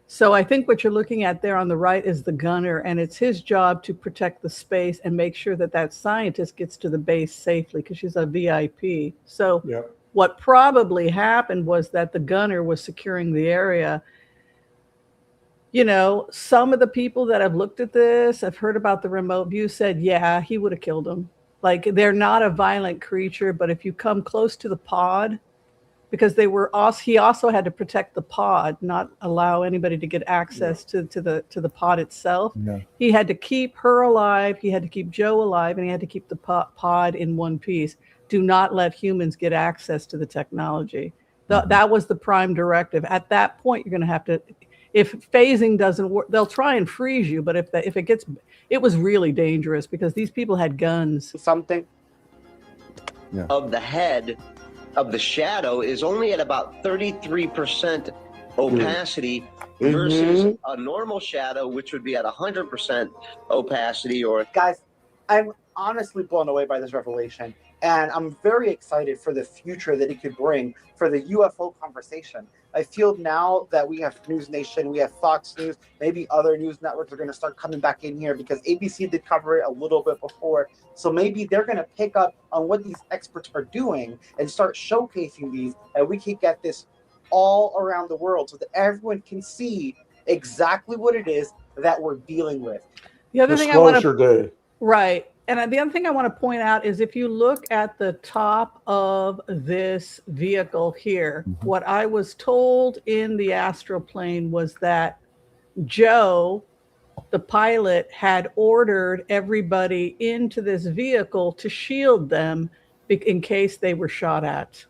So I think what you're looking at there on the right is the gunner, and it's his job to protect the space and make sure that that scientist gets to the base safely, because she's a VIP. So what probably happened was that the gunner was securing the area. Some of the people that have looked at this, have heard about the remote view, said, yeah, he would have killed him. Like, they're not a violent creature, but if you come close to the pod, because he also had to protect the pod, not allow anybody to get access to the pod itself. Yeah. He had to keep her alive, he had to keep Joe alive, and he had to keep the pod in one piece. Do not let humans get access to the technology. That was the prime directive. At that point, you're going to have to, if phasing doesn't work, they'll try and freeze you. But it was really dangerous because these people had guns.
Something
of the head of the shadow is only at about 33% opacity versus a normal shadow, which would be at 100% opacity.
Guys, I'm honestly blown away by this revelation, and I'm very excited for the future that it could bring for the UFO conversation. I feel now that we have News Nation, we have Fox News, maybe other news networks are going to start coming back in here because ABC did cover it a little bit before. So maybe they're going to pick up on what these experts are doing and start showcasing these, and we can get this all around the world so that everyone can see exactly what it is that we're dealing with.
The other thing right. And the other thing I want to point out is if you look at the top of this vehicle here, what I was told in the astral plane was that Joe, the pilot, had ordered everybody into this vehicle to shield them in case they were shot at.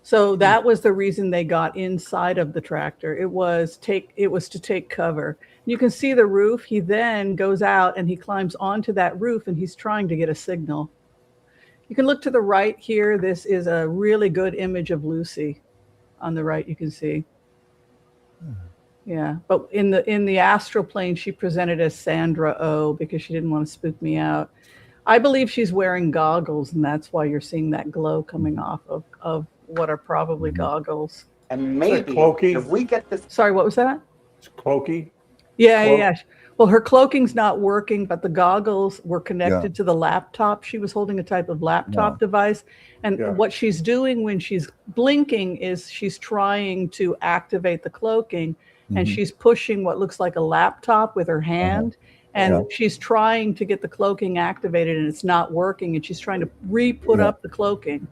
So that was the reason they got inside of the tractor. It was to take cover. You can see the roof. He then goes out and he climbs onto that roof and he's trying to get a signal. You can look to the right here. This is a really good image of Lucy. On the right, you can see. Yeah, but in the astral plane, she presented as Sandra O because she didn't want to spook me out. I believe she's wearing goggles, and that's why you're seeing that glow coming off of what are probably goggles.
And maybe if we get this.
Sorry, what was that?
It's cloaky.
Yeah. Well, her cloaking's not working, but the goggles were connected to the laptop. She was holding a type of laptop device. And what she's doing when she's blinking is she's trying to activate the cloaking, and she's pushing what looks like a laptop with her hand. And she's trying to get the cloaking activated, and it's not working. And she's trying to re-put up the cloaking,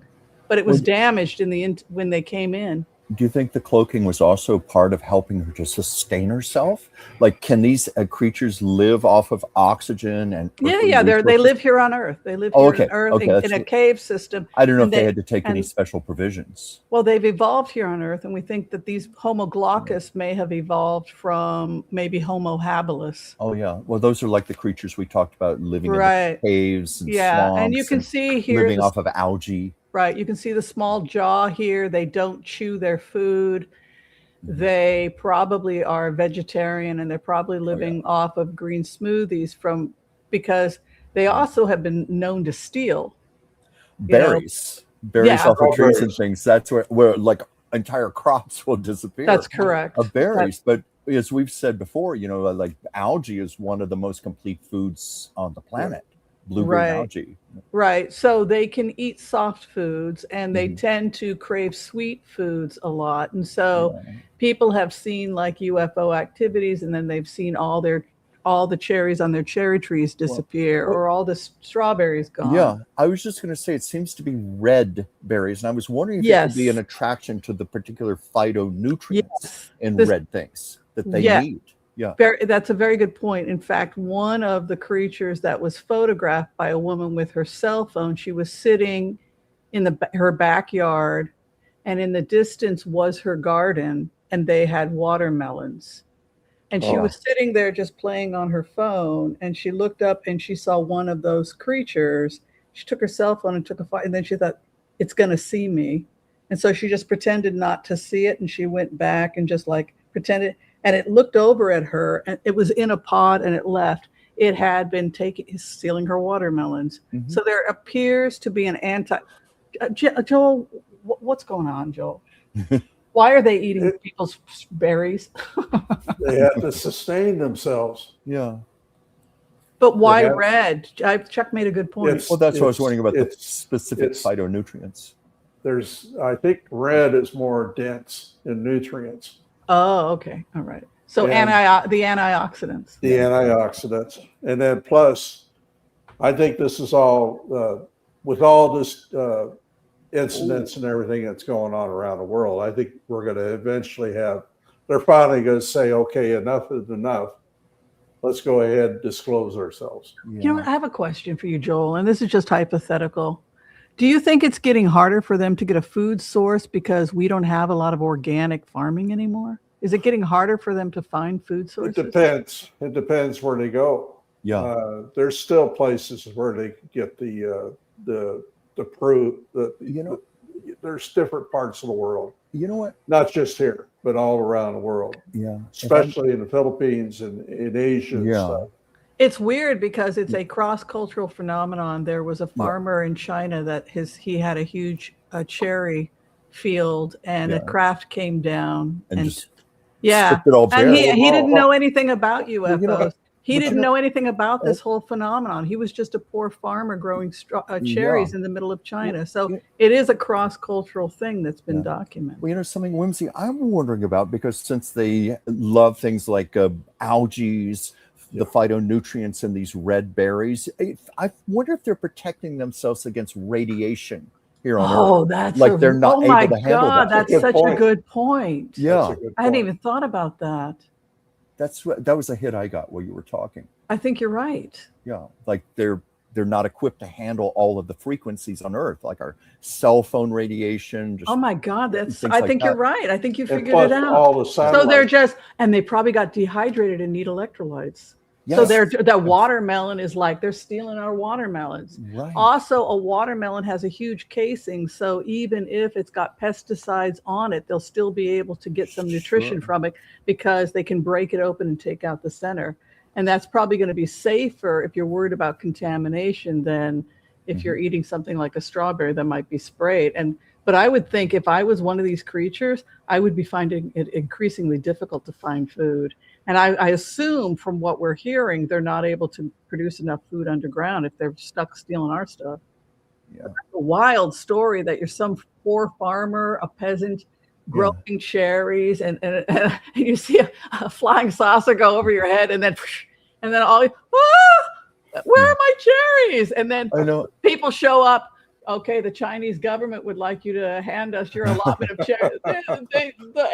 but it was damaged when they came in.
Do you think the cloaking was also part of helping her to sustain herself? Like, can these creatures live off of oxygen and?
Yeah. They live here on Earth. They live here on Earth in a cave system.
I don't know if they had to take any special provisions.
Well, they've evolved here on Earth, and we think that these Homo glaucus may have evolved from maybe Homo habilis.
Oh yeah. Well, those are like the creatures we talked about living in the caves and swamps.
And you can see here
living off of algae.
Right. You can see the small jaw here. They don't chew their food. They probably are vegetarian, and they're probably living off of green smoothies because they also have been known to steal
berries off of trees and things. That's where like entire crops will disappear.
That's correct.
Of berries. But as we've said before, like algae is one of the most complete foods on the planet. Blue-green algae.
Right. So they can eat soft foods, and they tend to crave sweet foods a lot. And so people have seen like UFO activities, and then they've seen all their all the cherries on their cherry trees disappear, or all the strawberries gone.
Yeah, I was just going to say it seems to be red berries, and I was wondering if it could be an attraction to the particular phytonutrients in red things that they need. Yeah,
that's a very good point. In fact, one of the creatures that was photographed by a woman with her cell phone, she was sitting in her backyard, and in the distance was her garden, and they had watermelons. And she was sitting there just playing on her phone, and she looked up and she saw one of those creatures. She took her cell phone and took a photo, and then she thought, it's going to see me. And so she just pretended not to see it, and she went back and just like pretended, and it looked over at her, and it was in a pod, and it left. It had been stealing her watermelons. Mm-hmm. So there appears to be an Joel, what's going on, Joel? Why are they eating people's berries?
They have to sustain themselves.
Yeah.
But why red? Chuck made a good point.
Well, that's what I was wondering about the specific phytonutrients.
I think red is more dense in nutrients.
Oh, okay. All right. So the antioxidants.
The antioxidants. And then plus, I think this is all, with all this incidents and everything that's going on around the world, I think we're going to eventually they're finally going to say, okay, enough is enough. Let's go ahead and disclose ourselves.
Yeah. You know what? I have a question for you, Joel, and this is just hypothetical. Do you think it's getting harder for them to get a food source because we don't have a lot of organic farming anymore? Is it getting harder for them to find food sources?
It depends. It depends where they go.
Yeah.
There's still places where they get the fruit. There's different parts of the world.
You know what?
Not just here, but all around the world.
Yeah.
Especially in the Philippines and in Asia and stuff.
It's weird because it's a cross-cultural phenomenon. There was a farmer in China that he had a huge cherry field, and a craft came down and just it all bare. And he didn't know anything about UFOs. He didn't know anything about this whole phenomenon. He was just a poor farmer growing cherries in the middle of China. So it is a cross-cultural thing that's been documented.
Well, you know something, Whimsy, I'm wondering about, because since they love things like algae, the phytonutrients in these red berries, I wonder if they're protecting themselves against radiation here on Earth.
Oh, that's
they're not able to handle that.
That's such a good point.
Yeah,
I hadn't even thought about that.
That was a hit I got while you were talking.
I think you're right.
Yeah, like they're not equipped to handle all of the frequencies on Earth, like our cell phone radiation.
Oh my God, I think you're right. I think you figured it out.
All the satellites.
So and they probably got dehydrated and need electrolytes. Yes. So that watermelon is like they're stealing our watermelons.
Right.
Also, a watermelon has a huge casing, so even if it's got pesticides on it, they'll still be able to get some nutrition from it because they can break it open and take out the center. And that's probably going to be safer if you're worried about contamination than if you're eating something like a strawberry that might be sprayed. But I would think if I was one of these creatures, I would be finding it increasingly difficult to find food. And I assume from what we're hearing, they're not able to produce enough food underground if they're stuck stealing our stuff. Yeah. A wild story that you're some poor farmer, a peasant, growing cherries, and you see a flying saucer go over your head, and then all, where are my cherries? And then people show up. Okay, the Chinese government would like you to hand us your allotment of cherries. The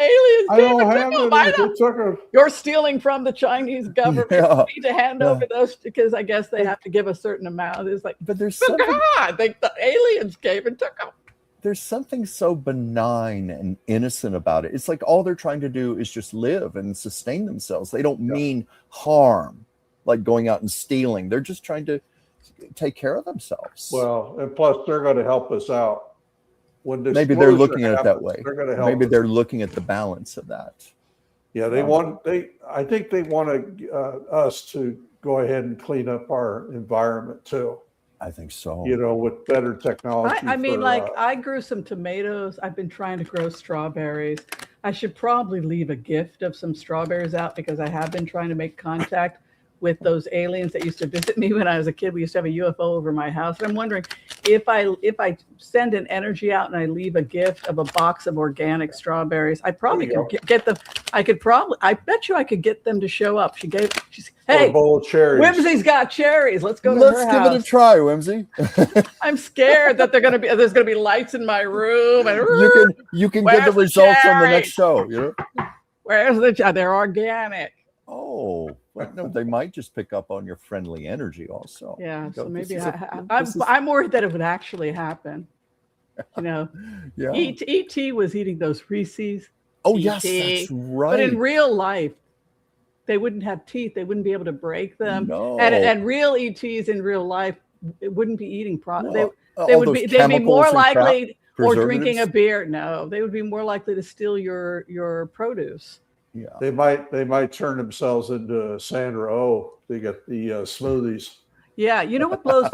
aliens You're stealing from the Chinese government. You need to hand over those because I guess they have to give a certain amount. It's like,
but there's
I think the aliens came and took them.
There's something so benign and innocent about it. It's like all they're trying to do is just live and sustain themselves. They don't mean harm, like going out and stealing. They're just trying to take care of themselves.
Well, and plus they're going to help us out.
Maybe they're looking at it that way.
They're going to help.
Maybe they're looking at the balance of that.
Yeah, I think they want us to go ahead and clean up our environment too.
I think so.
With better technology.
I grew some tomatoes. I've been trying to grow strawberries. I should probably leave a gift of some strawberries out because I have been trying to make contact with those aliens that used to visit me when I was a kid. We used to have a UFO over my house. And I'm wondering if I send an energy out and I leave a gift of a box of organic strawberries, I probably could get them. I bet you I could get them to show up. She's hey,
a bowl of cherries.
Whimsy's got cherries. Let's go to
Let's
her
give
house.
it a try, Whimsy.
I'm scared that there's gonna be lights in my room, and
you can get the results on the next show. You know,
where's they're organic.
Oh, well, no, they might just pick up on your friendly energy also.
Yeah, so maybe
I'm
I'm worried that it would actually happen. You know,
yeah.
E.T. was eating those Reese's.
Oh,
E.T.,
yes, that's right.
But in real life, they wouldn't have teeth. They wouldn't be able to break them.
No.
And real ETs in real life, it wouldn't be eating
Well,
they'd be more likely or
preservatives.
drinking a beer. No, they would be more likely to steal your produce.
Yeah. They might turn themselves into Sandra Oh. They get the smoothies.
Yeah, you know what blows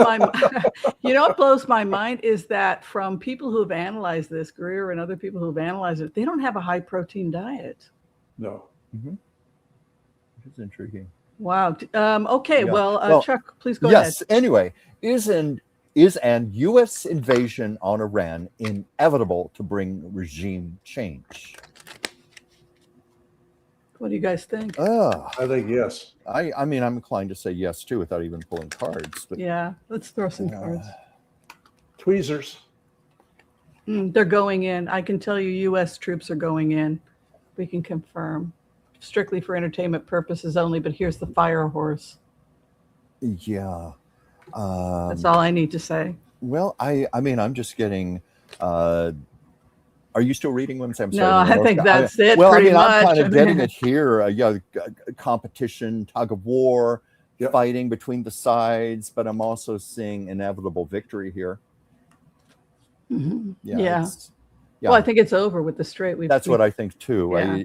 my mind is that from people who have analyzed this, Greer and other people who have analyzed it, they don't have a high protein diet.
No.
Mm-hmm. It's intriguing.
Wow. Okay.
Yeah.
Well, Chuck, please go ahead.
Yes. Anyway, is an U.S. invasion on Iran inevitable to bring regime change?
What do you guys think?
I think yes.
I mean, I'm inclined to say yes too, without even pulling cards. But
yeah, let's throw some cards.
Tweezers.
They're going in. I can tell you, U.S. troops are going in. We can confirm. Strictly for entertainment purposes only. But here's the fire horse.
Yeah.
That's all I need to say.
Well, I mean, I'm just getting. Are you still reading them? I'm sorry.
No, I think that's it.
Well,
pretty
I'm
much.
kind of getting it here. Competition, tug of war, fighting between the sides, but I'm also seeing inevitable victory here.
Mm-hmm.
Yeah.
Well, I think it's over with the Strait.
That's what I think too.
Yeah.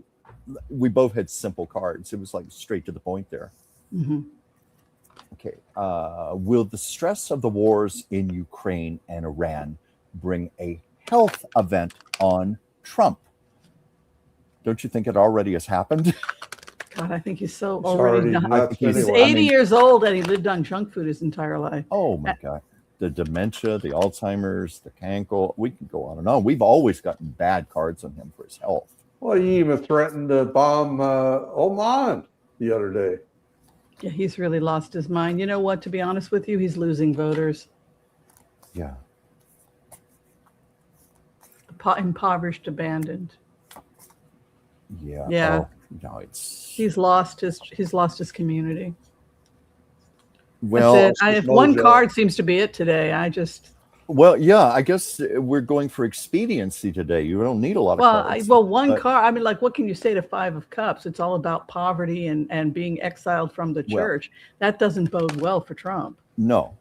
We both had simple cards. It was like straight to the point there.
Mm-hmm.
Okay. Will the stress of the wars in Ukraine and Iran bring a health event on Trump? Don't you think it already has happened?
God, I think he's already
nuts.
He's 80 years old and he lived on junk food his entire life.
Oh my God. The dementia, the Alzheimer's, the cankle, we can go on and on. We've always gotten bad cards on him for his health.
Well, he even threatened to bomb Oman the other day.
Yeah, he's really lost his mind. You know what? To be honest with you, he's losing voters.
Yeah.
Impoverished, abandoned.
Yeah.
Yeah.
Oh, no,
he's lost his community.
Well,
if one card seems to be it today,
Well, yeah, I guess we're going for expediency today. You don't need a lot of cards.
One card. I mean, like, what can you say to Five of Cups? It's all about poverty and being exiled from the church. That doesn't bode well for Trump.
No.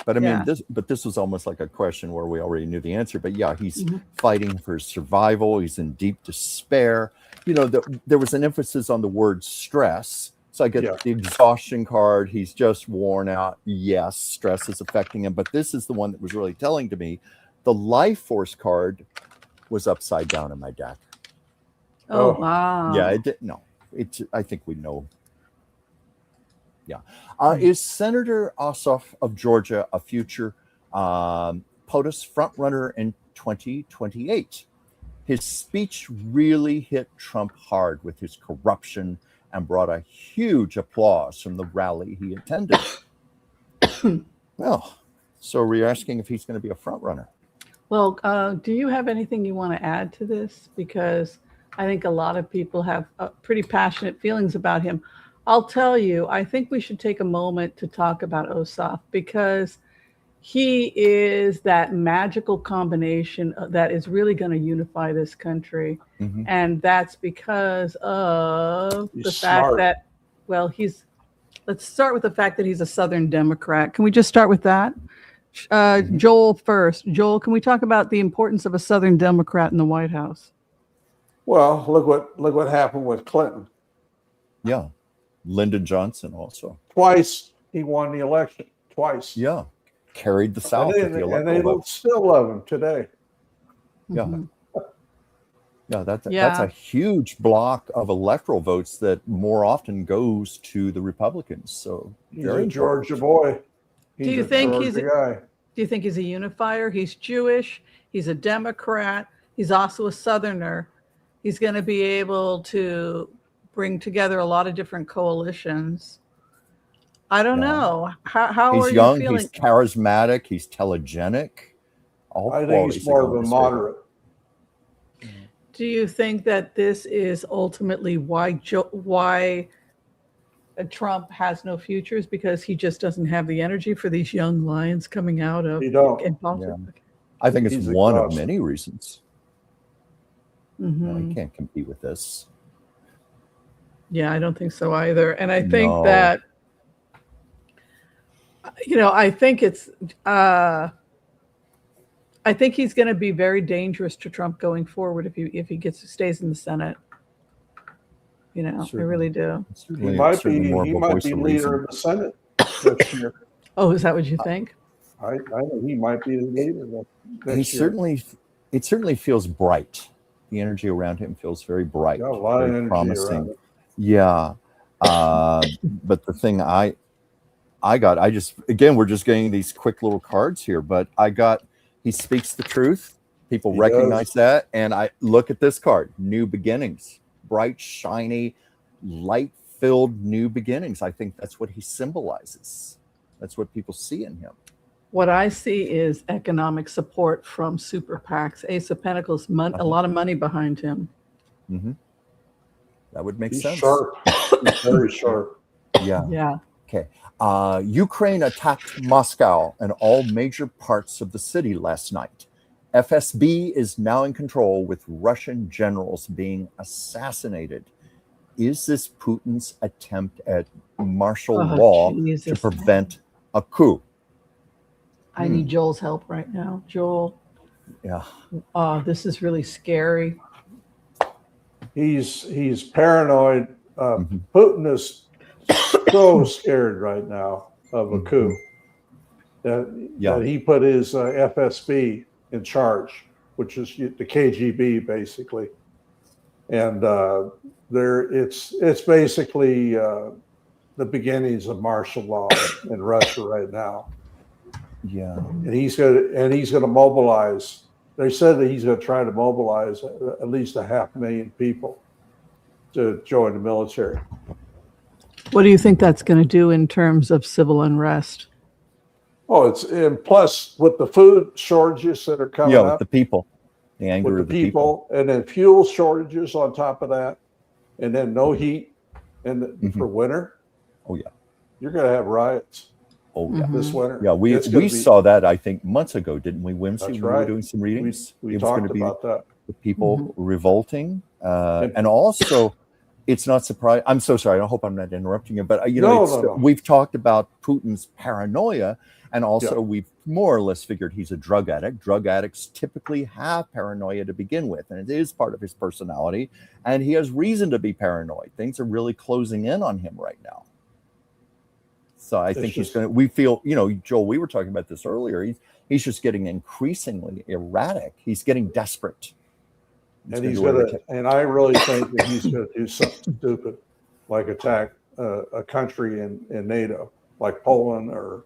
But I mean, this was almost like a question where we already knew the answer. But yeah, he's fighting for survival. He's in deep despair. You know, there was an emphasis on the word stress. So I get the exhaustion card. He's just worn out. Yes, stress is affecting him. But this is the one that was really telling to me. The life force card was upside down in my deck.
Oh, wow.
Yeah, it didn't. No, I think we know. Yeah. Is Senator Ossoff of Georgia a future POTUS frontrunner in 2028? His speech really hit Trump hard with his corruption and brought a huge applause from the rally he attended. Well, so we're asking if he's going to be a frontrunner.
Well, do you have anything you want to add to this? Because I think a lot of people have pretty passionate feelings about him. I'll tell you, I think we should take a moment to talk about Ossoff because he is that magical combination that is really going to unify this country. Mm-hmm. And that's because of fact that, well, let's start with the fact that he's a Southern Democrat. Can we just start with that? Joel first. Joel, can we talk about the importance of a Southern Democrat in the White House?
Well, look what happened with Clinton.
Yeah. Lyndon Johnson also.
Twice he won the election. Twice.
Yeah. Carried the South.
And they still love him today.
Yeah.
Mm-hmm.
Yeah, that's
Yeah.
a huge block of electoral votes that more often goes to the Republicans. So
He's
very
a
important.
Georgia boy. He's
Do you
a
think
Georgia guy.
Do you think he's a unifier? He's Jewish. He's a Democrat. He's also a Southerner. He's going to be able to bring together a lot of different coalitions. I don't
Yeah.
know. How are
He's
you
young,
feeling?
he's charismatic, he's telegenic. All
I think
qualities
he's
that
more
go
of
in
a
his favor.
moderate.
Do you think that this is ultimately why Trump has no futures, because he just doesn't have the energy for these young lions coming out of
He don't.
in politics?
Yeah. I think it's
He's
one of
exhausted.
many reasons.
Mhm.
No, he can't compete with this.
Yeah, I don't think so either. And I think
No.
that, I think it's, I think he's going to be very dangerous to Trump going forward if he stays in the Senate. I really do.
He might be
more of a voice of
leader
reason.
of the Senate next year.
Oh, is that what you think?
I think he might be the leader next
He
year.
it certainly feels bright. The energy around him feels very bright,
Got a lot of
very
energy
promising.
around him.
Yeah. But the thing I got, we're just getting these quick little cards here, but he speaks the truth. People
He
recognize
does.
that. And I look at this card, new beginnings, bright, shiny, light-filled new beginnings. I think that's what he symbolizes. That's what people see in him.
What I see is economic support from super PACs. Ace of Pentacles, a lot of money behind him.
Mm-hmm. That would make
He's
sense.
sharp. He's very sharp.
Yeah.
Yeah.
Okay. Ukraine attacked Moscow and all major parts of the city last night. FSB is now in control, with Russian generals being assassinated. Is this Putin's attempt at martial law to prevent a coup?
I need Joel's help right now. Joel.
Yeah.
This is really scary.
He's paranoid. Putin is so scared right now of a coup that he put his FSB in charge, which is the KGB basically, and it's basically the beginnings of martial law in Russia right now.
Yeah,
and he's going to mobilize. They said that he's going to try to mobilize at least 500,000 people to join the military.
What do you think that's going to do in terms of civil unrest?
Oh, and plus with the food shortages that are coming up,
with the people, the anger
with
of the people,
and then fuel shortages on top of that, and then no heat, and for winter.
Oh yeah,
you're going to have riots.
Oh yeah,
this winter.
Yeah, we saw that I think months ago, didn't we, Whimsy?
That's
We
right.
were doing some readings.
We talked about that.
The people revolting, and also. It's not surprising. I'm so sorry. I hope I'm not interrupting you, but
No.
We've talked about Putin's paranoia, and also we've more or less figured he's a drug addict. Drug addicts typically have paranoia to begin with, and it is part of his personality, and he has reason to be paranoid. Things are really closing in on him right now. So I think he's going to, we feel, Joel, we were talking about this earlier. He's just getting increasingly erratic. He's getting desperate.
And I really think that he's going to do something stupid, like attack a country in NATO, like Poland. Or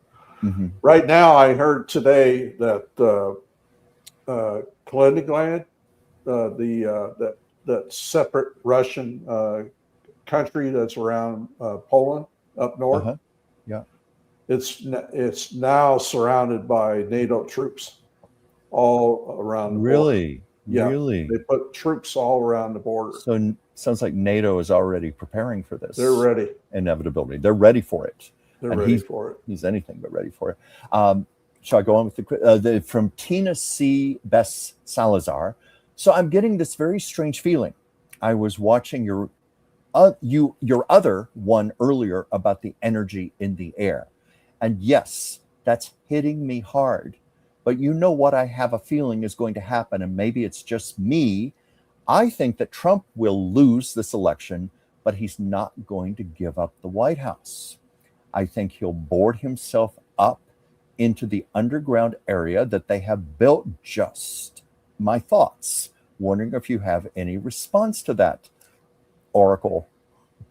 right now, I heard today that Kaliningrad, that separate Russian country that's around Poland up north, it's now surrounded by NATO troops all around the border.
Really?
Yeah,
really?
They put troops all around the border.
So sounds like NATO is already preparing for this.
They're ready.
Inevitability. They're ready for it.
They're ready for it.
He's anything but ready for it. Shall I go on with the from Tina C. Bess Salazar? So I'm getting this very strange feeling. I was watching your other one earlier about the energy in the air, and yes, that's hitting me hard. But what I have a feeling is going to happen, and maybe it's just me. I think that Trump will lose this election, but he's not going to give up the White House. I think he'll board himself up into the underground area that they have built, just my thoughts, Wondering if you have any response to that, Oracle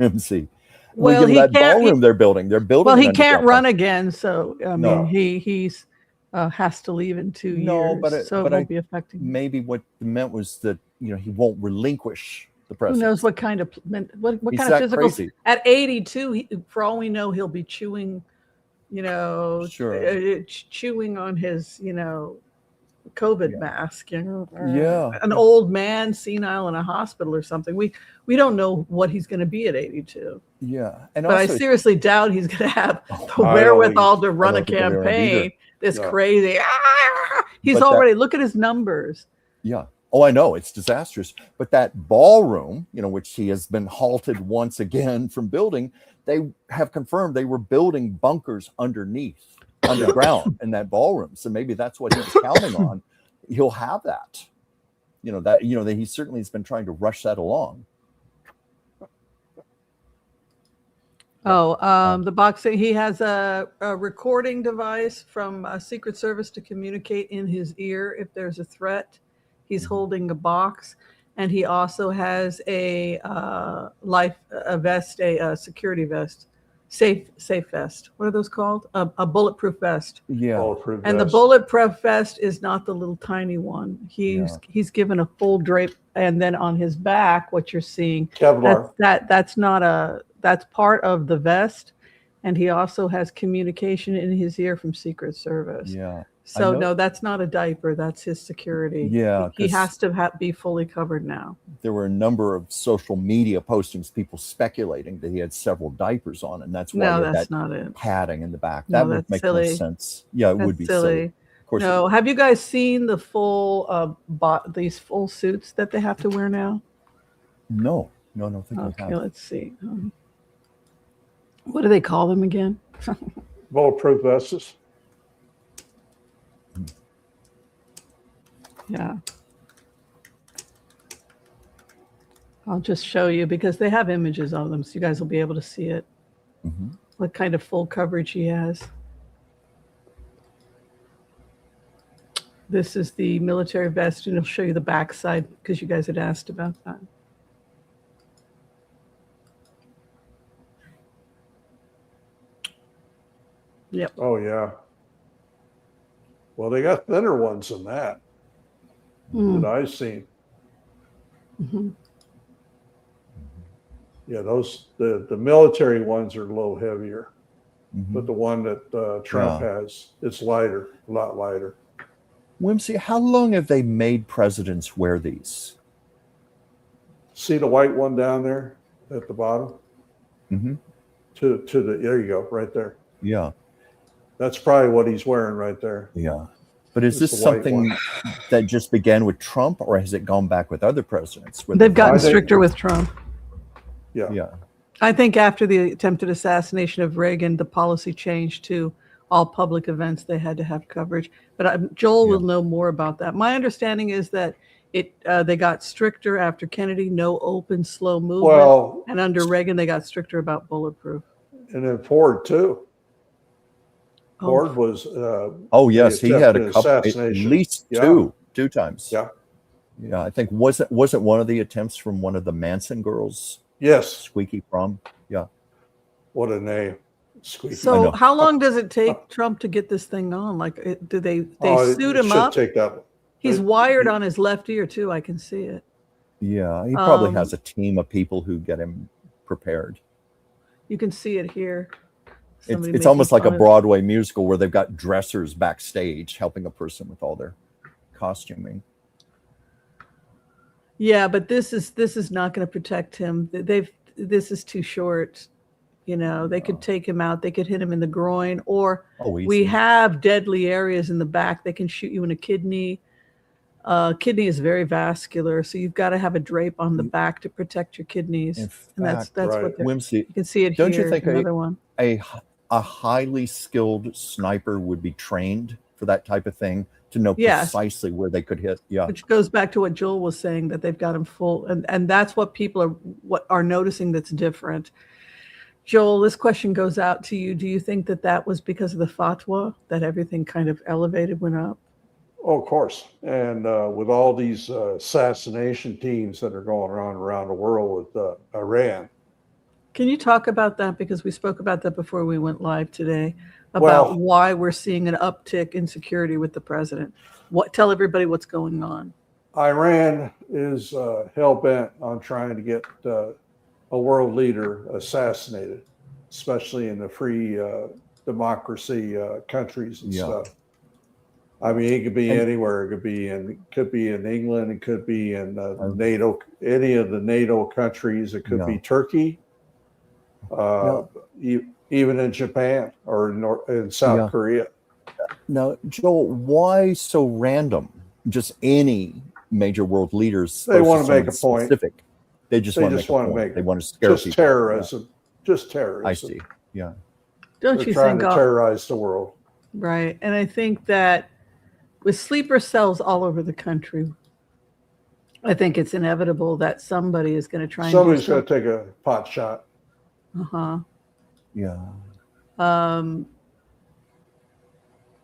MC.
Well, he
that
can't.
ballroom they're building. They're building.
Well,
an
he can't
underground
run
bunker.
again, so I
No.
mean, he's has to leave in 2
No,
years, so it won't be affecting him.
Maybe what it meant was that he won't relinquish the
Who
presidency.
knows what kind of what
He's
kind of
that
physical?
crazy.
At 82, for all we know, he'll be chewing,
Sure.
chewing on his, COVID mask.
Yeah.
An old man, senile in a hospital or something. We don't know what he's going to be at 82.
Yeah, and
But I
also,
seriously doubt he's going to have the
I don't
wherewithal to run a
don't think he'll be around either.
campaign. This
Yeah.
crazy. He's
But
already, look at his numbers.
yeah. Oh, I know it's disastrous. But that ballroom, which he has been halted once again from building, they have confirmed they were building bunkers underground in that ballroom. So maybe that's what he was counting on. He'll have that. That he certainly has been trying to rush that along.
The boxing. He has a recording device from Secret Service to communicate in his ear if there's a threat. He's holding a box, and he also has a vest, a security vest, safe vest. What are those called? A bulletproof vest.
Yeah.
Bulletproof
And the
vest.
bulletproof vest is not the little tiny one. He's given a full drape, and then on his back, what you're seeing,
Kevlar.
that's part of the vest, and he also has communication in his ear from Secret Service.
Yeah.
So no, that's not a diaper. That's his security.
Yeah,
he
'cause
has to be fully covered now.
there were a number of social media postings, people speculating that he had several diapers on, and that's why
No,
he had
that's
that
not it.
padding in the back.
No,
That would
that's
make
silly.
no sense. Yeah, it would be silly. Of course.
No, have you guys seen the full these full suits that they have to wear now?
No, think
Okay,
I have.
let's see. What do they call them again?
Bulletproof vests.
Yeah. I'll just show you because they have images of them, so you guys will be able to see it.
Mhm.
What kind of full coverage he has. This is the military vest, and it'll show you the backside because you guys had asked about that. Yep.
Oh yeah. Well, they got thinner ones than that
Mm.
that I've seen.
Mhm.
Yeah, the military ones are a little heavier,
Mhm.
but the one that Trump has, it's lighter, a lot lighter.
Whimsy, how long have they made presidents wear these?
See the white one down there at the bottom?
Mm-hmm.
To the there you go, right there.
Yeah,
That's probably what he's wearing right there.
yeah. But is
It's
this
the white
something
one.
that just began with Trump, or has it gone back with other presidents? where
They've gotten
I think-
stricter with Trump.
Yeah.
Yeah.
I think after the attempted assassination of Reagan, the policy changed to all public events. They had to have coverage. But Joel will know more about that. My understanding is that they got stricter after Kennedy, no open, slow movement.
Well,
And under Reagan, they got stricter about bulletproof.
and then Ford too.
Oh,
Ford was
Oh yes, he had a
attempted
couple, at
assassination.
least
Yeah.
two times.
Yeah.
Yeah, I think wasn't one of the attempts from one of the Manson girls,
yes.
Squeaky Prom? Yeah.
What a name. Squeaky.
I
So
know.
how long does it take Trump to get this thing on? Like, do they
Oh,
suit
it
him
should
up?
take that.
He's
it-
wired on his left ear too. I can see it.
Yeah, he probably has
Um,
a team of people who get him prepared.
You can see it here.
It's
Somebody
almost
making
like a
fun of-
Broadway musical where they've got dressers backstage helping a person with all their costuming.
Yeah, but this is not going to protect him. This is too short. They could take him out. They could hit him in the groin, or
Oh, easy.
we have deadly areas in the back. They can shoot you in a kidney. Kidney is very vascular, so you've got to have a drape on the back to protect your kidneys.
In
And that's
fact,
what
right.
they're,
Whimsy,
you can see it
don't you
here.
think
Another one.
a highly skilled sniper would be trained for that type of thing to know
Yes.
precisely where they could hit? Yeah.
Which goes back to what Joel was saying, that they've got him full, and that's what people are noticing that's different. Joel, this question goes out to you. Do you think that was because of the fatwa, that everything kind of went up?
Oh, of course. And with all these assassination teams that are going around the world with Iran.
Can you talk about that? Because we spoke about that before we went live today, about why we're seeing an uptick in security with the president. Tell everybody what's going on.
Iran is hell-bent on trying to get a world leader assassinated, especially in the free democracy countries and stuff. I mean, it could be anywhere. It could be in England. It could be in NATO, any of the NATO countries. It could be Turkey, even in Japan or in South Korea.
Now, Joel, why so random? Just any major world leaders?
They want to make a point.
Specific. They just want to make. They want to scare people.
Terrorism. Just terrorism.
I see. Yeah.
Don't you
trying
think?
To terrorize the world.
Right, and I think that with sleeper cells all over the country, I think it's inevitable that somebody is going to try.
Somebody's going to take a pot shot.
Yeah.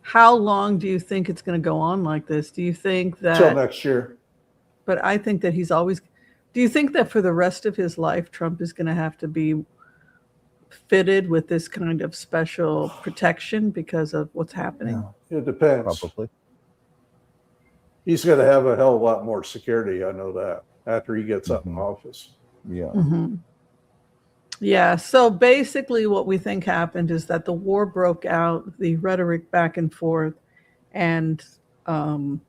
How long do you think it's going to go on like this? Do you think that
until next year?
But I think that he's always. Do you think that for the rest of his life, Trump is going to have to be fitted with this kind of special protection because of what's happening?
It depends.
Probably.
He's going to have a hell of a lot more security. I know that after he gets up in office.
Yeah.
Yeah. So basically what we think happened is that the war broke out, the rhetoric back and forth. And do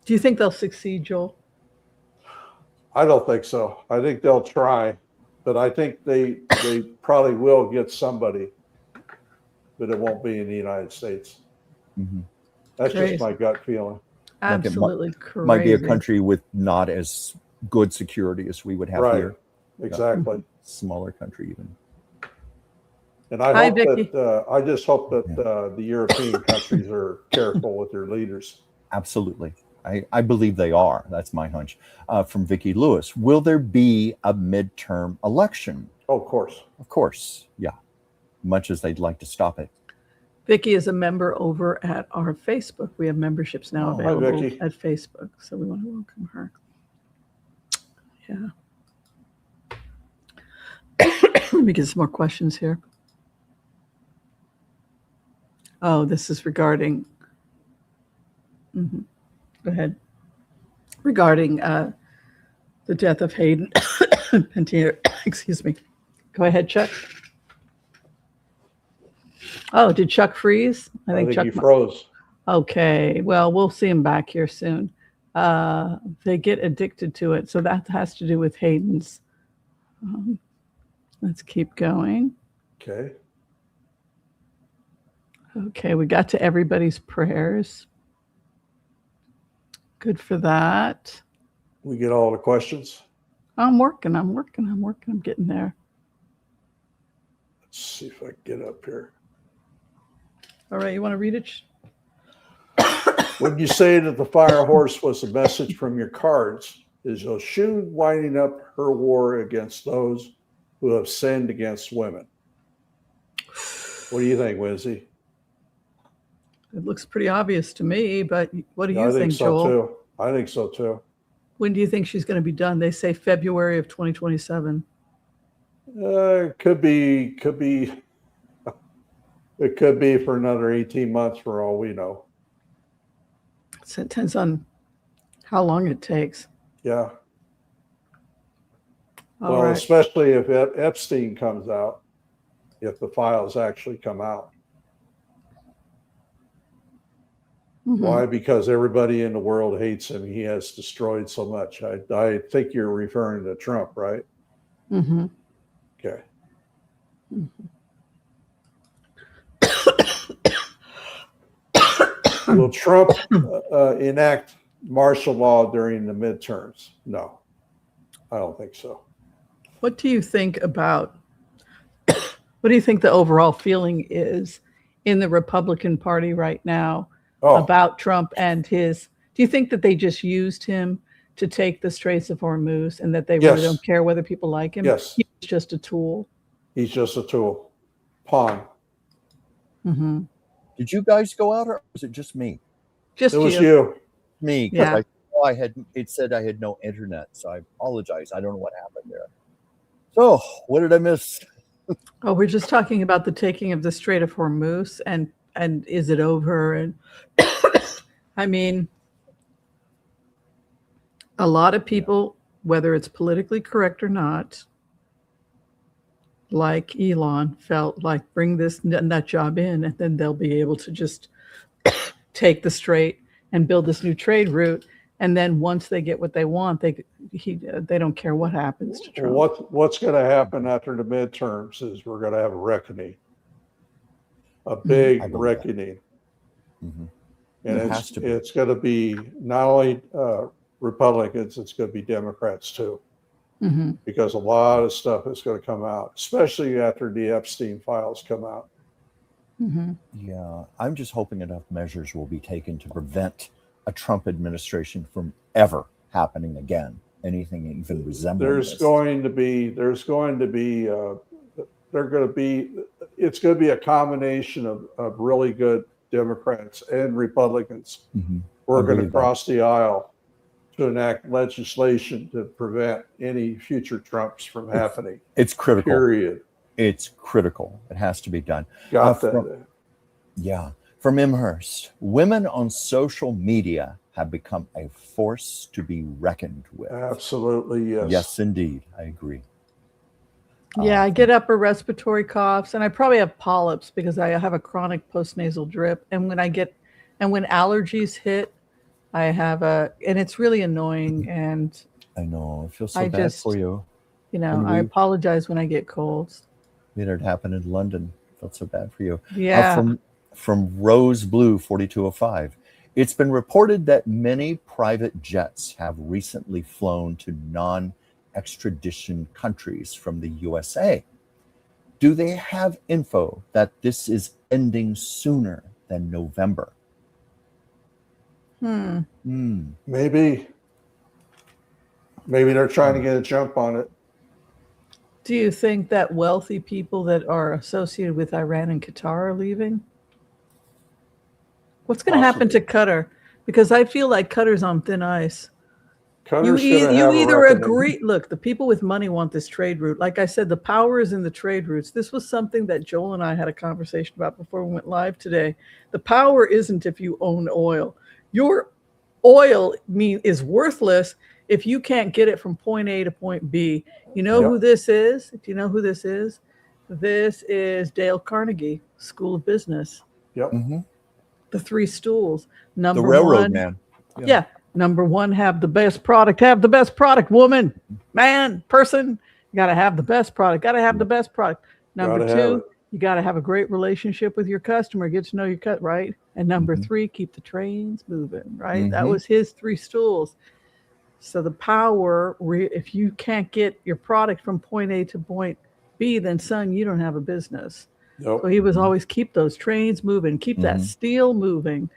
you think they'll succeed, Joel?
I don't think so. I think they'll try, but I think they probably will get somebody, but it won't be in the United States. That's just my gut feeling.
Absolutely crazy.
Might be a country with not as good security as we would have here.
Exactly.
Smaller country even.
And I hope that I just hope that the European countries are careful with their leaders.
Absolutely. I believe they are. That's my hunch. From Vicki Lewis, will there be a midterm election?
Oh, of course.
Of course. Yeah. Much as they'd like to stop it.
Vicki is a member over at our Facebook. We have memberships now available at Facebook. So we want to welcome her. Yeah. Let me get some more questions here. Oh, this is regarding. Go ahead. Regarding the death of Hayden Panettiere. Excuse me. Go ahead, Chuck. Oh, did Chuck freeze?
I think Chuck he froze.
Okay. Well, we'll see him back here soon. They get addicted to it. So that has to do with Hayden's. Let's keep going.
Okay.
Okay, we got to everybody's prayers. Good for that.
We get all the questions.
I'm working. I'm getting there.
Let's see if I can get up here.
All right, you want to read it?
When you say that the fire horse was a message from your cards, is Oshun winding up her war against those who have sinned against women? What do you think, Whimsy?
It looks pretty obvious to me, but what do you
I
think,
so
Joel?
Too. I think so too.
When do you think she's going to be done? They say February of 2027.
Could be. It could be for another 18 months for all we know.
It depends on how long it takes.
Yeah.
All right.
Especially if Epstein comes out, if the files actually come out. Why? Because everybody in the world hates him. He has destroyed so much. I think you're referring to Trump, right? Okay. Will Trump enact martial law during the midterms? No, I don't think so.
What do you think about, what do you think the overall feeling is in the Republican Party right now about Trump and his, do you think that they just used him to take the Straits of Hormuz and that they really don't care whether people like him?
Yes.
He's just a tool.
He's just a tool. Pawn.
Did you guys go out, or was it just me?
Just
It was
you.
you.
Me, because
Yeah.
I had it said I had no internet, so I apologize. I don't know what happened there. So, what did I miss?
Oh, we're just talking about the taking of the Strait of Hormuz, and is it over? And I mean, a lot of people, whether it's politically correct or not, like Elon, felt like bring this nut job in, and then they'll be able to just take the Strait and build this new trade route. And then once they get what they want, they don't care what happens to Trump.
What's going to happen after the midterms is we're going to have a reckoning, a big reckoning.
Mm-hmm.
And
It has to be.
it's going to be not only Republicans, it's going to be Democrats too,
Mm-hmm.
because a lot of stuff is going to come out, especially after the Epstein files come out.
Mm-hmm.
Yeah, I'm just hoping enough measures will be taken to prevent a Trump administration from ever happening again. Anything even resembling
It's going to be it's going to be a combination of really good Democrats and Republicans.
Mm-hmm.
We're going to cross the aisle to enact legislation to prevent any future Trumps from happening.
It's critical.
Period.
It's critical. It has to be done.
Got that.
From Imhurst, women on social media have become a force to be reckoned with.
Absolutely, yes.
Yes, indeed. I agree.
Yeah, I get upper respiratory coughs, and I probably have polyps because I have a chronic postnasal drip. And when allergies hit, I have and it's really annoying. And
I know, I feel so bad for you.
I apologize when I get colds.
It had happened in London. Felt so bad for you.
Yeah.
From Rose Blue 4205. It's been reported that many private jets have recently flown to non-extradition countries from the USA. Do they have info that this is ending sooner than November?
Maybe they're trying to get a jump on it.
Do you think that wealthy people that are associated with Iran and Qatar are leaving? What's going to happen to Qatar? Because I feel like Qatar's on thin ice. You either agree. Look, the people with money want this trade route. Like I said, the power is in the trade routes. This was something that Joel and I had a conversation about before we went live today. The power isn't if you own oil. Your oil is worthless if you can't get it from point A to point B. You know who this is? Do you know who this is? This is Dale Carnegie School of Business.
Yep.
Mm-hmm.
The three stools.
The railroad man.
Yeah. Number one, have the best product. Have the best product, woman, man, person. You got to have the best product. Got to have the best product. Number two, you got to have a great relationship with your customer. Get to know your cut, right? And number three, keep the trains moving, right? That was his three stools. So the power, if you can't get your product from point A to point B, then son, you don't have a business. So he was always keep those trains moving, keep that steel moving.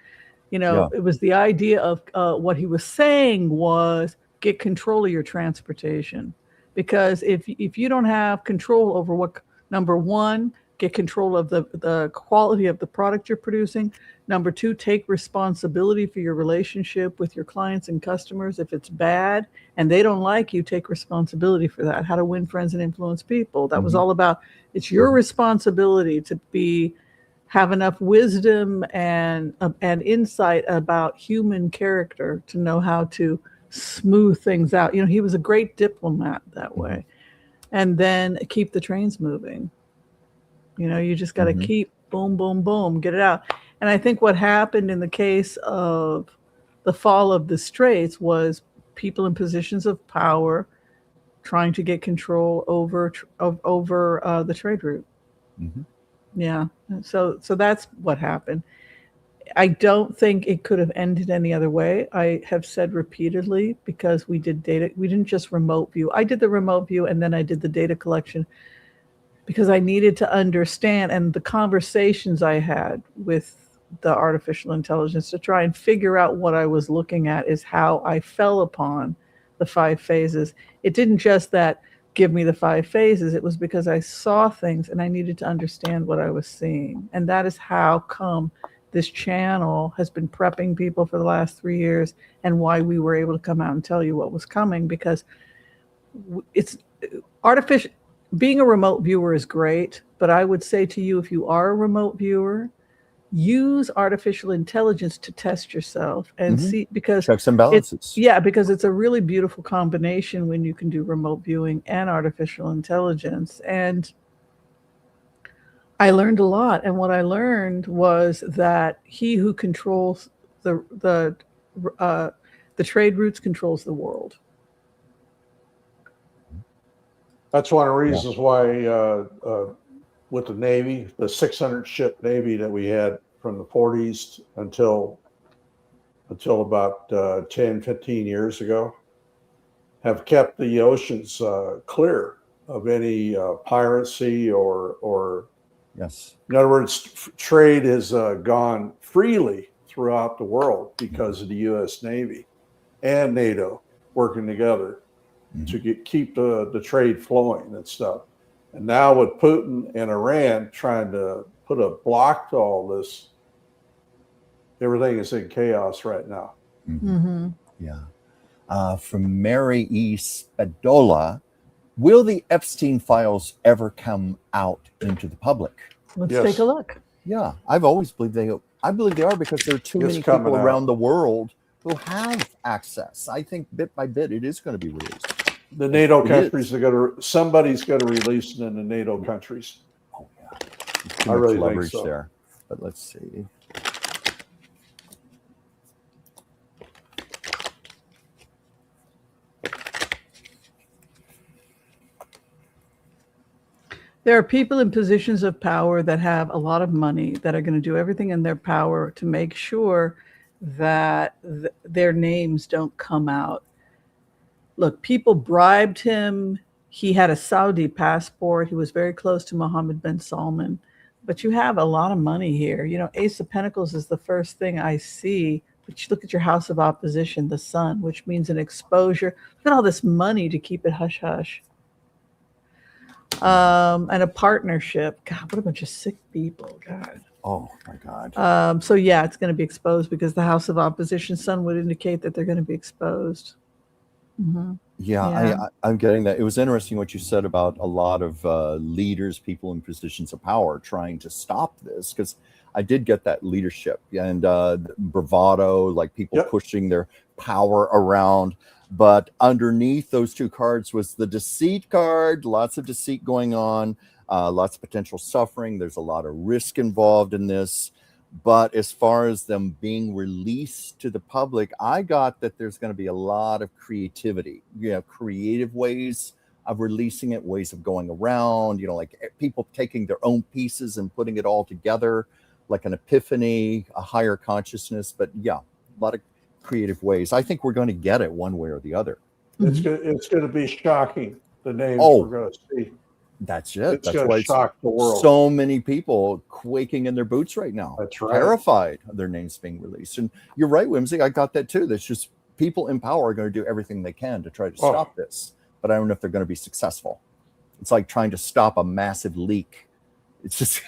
It was the idea of what he was saying was get control of your transportation. Because if you don't have control over what, number one, get control of the quality of the product you're producing. Number two, take responsibility for your relationship with your clients and customers. If it's bad and they don't like you, take responsibility for that. How to win friends and influence people. That was all about, it's your responsibility to have enough wisdom and insight about human character to know how to smooth things out. He was a great diplomat that way. And then keep the trains moving. You just got to keep boom, boom, boom, get it out. And I think what happened in the case of the fall of the Straits was people in positions of power trying to get control over the trade route. Yeah. So that's what happened. I don't think it could have ended any other way. I have said repeatedly, because we did data, we didn't just remote view. I did the remote view and then I did the data collection because I needed to understand, and the conversations I had with the artificial intelligence to try and figure out what I was looking at is how I fell upon the 5 phases. It didn't just that give me the 5 phases. It was because I saw things and I needed to understand what I was seeing. And that is how come this channel has been prepping people for the last 3 years, and why we were able to come out and tell you what was coming, because it's artificial. Being a remote viewer is great, but I would say to you, if you are a remote viewer, use artificial intelligence to test yourself and see, because
checks and balances.
Because it's a really beautiful combination when you can do remote viewing and artificial intelligence. And I learned a lot, and what I learned was that he who controls the trade routes controls the world.
That's one of the reasons why with the Navy, the 600 ship Navy that we had from the 40s until about 10, 15 years ago, have kept the oceans clear of any piracy or
yes.
In other words, trade has gone freely throughout the world because of the U.S. Navy and NATO working together to keep the trade flowing and stuff. And now with Putin and Iran trying to put a block to all this, everything is in chaos right now.
Yeah. From Mary E. Spadola, will the Epstein files ever come out into the public?
Let's take a look.
Yeah, I've always believed I believe they are, because there are too many people around the world who have access. I think bit by bit it is going to be released.
The NATO countries are going to, somebody's going to release it in the NATO countries.
Oh yeah, too
I
much
really
leverage
think so.
there. But let's see.
There are people in positions of power that have a lot of money that are going to do everything in their power to make sure that their names don't come out. Look, people bribed him. He had a Saudi passport. He was very close to Mohammed bin Salman. But you have a lot of money here. You know, Ace of Pentacles is the first thing I see. But you look at your house of opposition, the sun, which means an exposure. Look at all this money to keep it hush-hush. And a partnership. God, what a bunch of sick people. God.
Oh my God.
So yeah, it's going to be exposed because the house of opposition sun would indicate that they're going to be exposed.
I'm getting that. It was interesting what you said about a lot of leaders, people in positions of power trying to stop this, because I did get that leadership and bravado, like people pushing their power around. But underneath those two cards was the deceit card. Lots of deceit going on, lots of potential suffering. There's a lot of risk involved in this. But as far as them being released to the public, I got that there's going to be a lot of creativity, creative ways of releasing it, ways of going around, like people taking their own pieces and putting it all together, like an epiphany, a higher consciousness. But yeah, a lot of creative ways. I think we're going to get it one way or the other.
It's going to be shocking, the names we're going to see.
That's it.
It's
That's
going
why
to shock the world.
So many people quaking in their boots right now.
That's right.
Terrified of their names being released. And you're right, Whimsy. I got that too. That's just people in power are going to do everything they can to try to stop this. But I don't know if they're going to be successful. It's like trying to stop a massive leak. It's just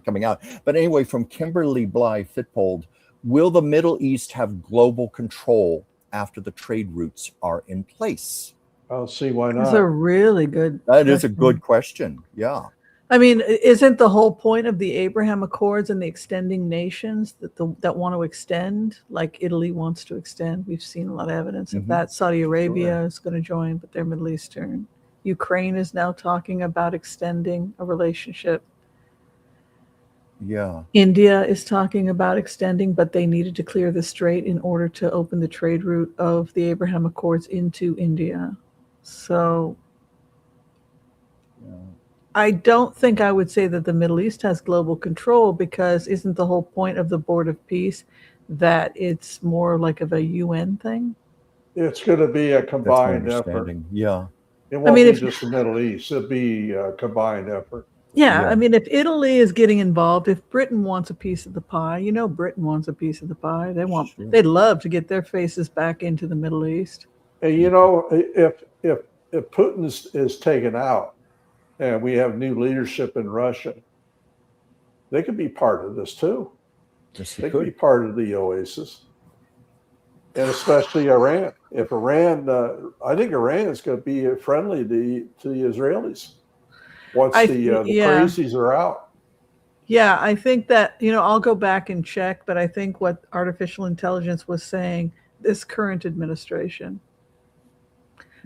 coming out. But anyway, from Kimberly Bly Fitpold, will the Middle East have global control after the trade routes are in place?
I'll see why not.
That's a really good
That is a good question. Yeah.
I mean, isn't the whole point of the Abraham Accords and the extending nations that want to extend, like Italy wants to extend? We've seen a lot of evidence of that. Saudi Arabia is going to join, but they're Middle Eastern. Ukraine is now talking about extending a relationship.
Yeah.
India is talking about extending, but they needed to clear the Strait in order to open the trade route of the Abraham Accords into India. So I don't think I would say that the Middle East has global control, because isn't the whole point of the Board of Peace that it's more like of a UN thing?
It's going to be a combined effort.
Yeah.
It won't be just the Middle East. It'll be a combined effort.
Yeah, I mean, if Italy is getting involved, if Britain wants a piece of the pie, Britain wants a piece of the pie. They'd love to get their faces back into the Middle East.
And if if Putin is taken out and we have new leadership in Russia, they could be part of this too.
Yes,
They could be part of the Oasis, and especially Iran. If Iran, I think Iran is going to be friendly to the Israelis once the crazies are out.
Yeah, I think that, I'll go back and check, but I think what artificial intelligence was saying, this current administration,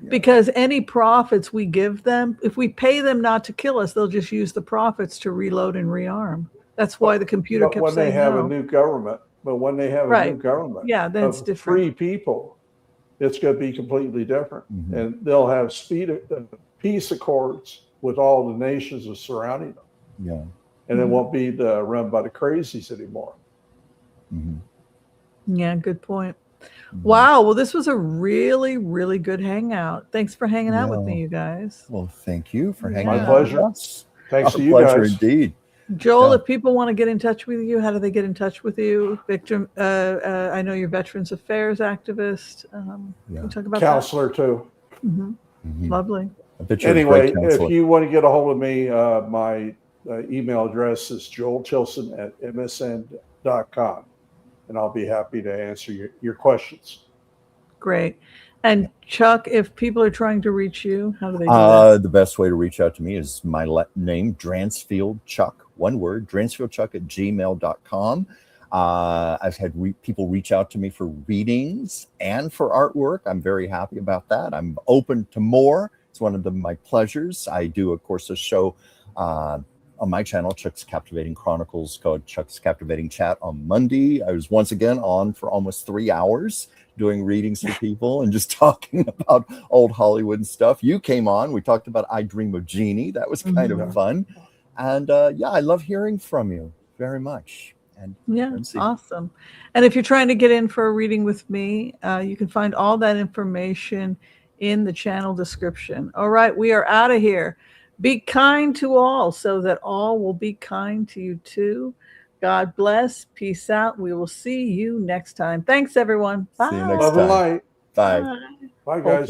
because any profits we give them, if we pay them not to kill us, they'll just use the profits to reload and rearm. That's why the computer kept saying
when they have
no.
a new government, a new government,
then it's different.
Free people, it's going to be completely different, and they'll have peace accords with all the nations that surrounding them.
Yeah,
and it won't be run by the crazies anymore.
Yeah, good point. Wow. Well, this was a really, really good hangout. Thanks for hanging out with me, you guys.
Well, thank you for hanging out.
My pleasure. Thanks to you
pleasure
guys.
Indeed.
Joel, if people want to get in touch with you, how do they get in touch with you? Victor, I know you're Veterans Affairs activist. Can you talk about
counselor too.
Lovely.
Anyway, if you want to get a hold of me, my email address is joeltilson@msn.com, and I'll be happy to answer your questions.
Great. And Chuck, if people are trying to reach you, how do they do that?
The best way to reach out to me is my name, Dransfield Chuck, one word, dransfieldchuck@gmail.com. I've had people reach out to me for readings and for artwork. I'm very happy about that. I'm open to more. It's one of my pleasures. I do, of course, a show on my channel, Chuck's Captivating Chronicles, called Chuck's Captivating Chat on Monday. I was once again on for almost 3 hours doing readings for people and just talking about old Hollywood and stuff. You came on. We talked about I Dream of Jeannie. That was kind of fun. And I love hearing from you very much. And
awesome. And if you're trying to get in for a reading with me, you can find all that information in the channel description. All right, we are out of here. Be kind to all so that all will be kind to you too. God bless. Peace out. We will see you next time. Thanks, everyone. Bye.
See you next time.
Bye.
Bye.
Bye, guys.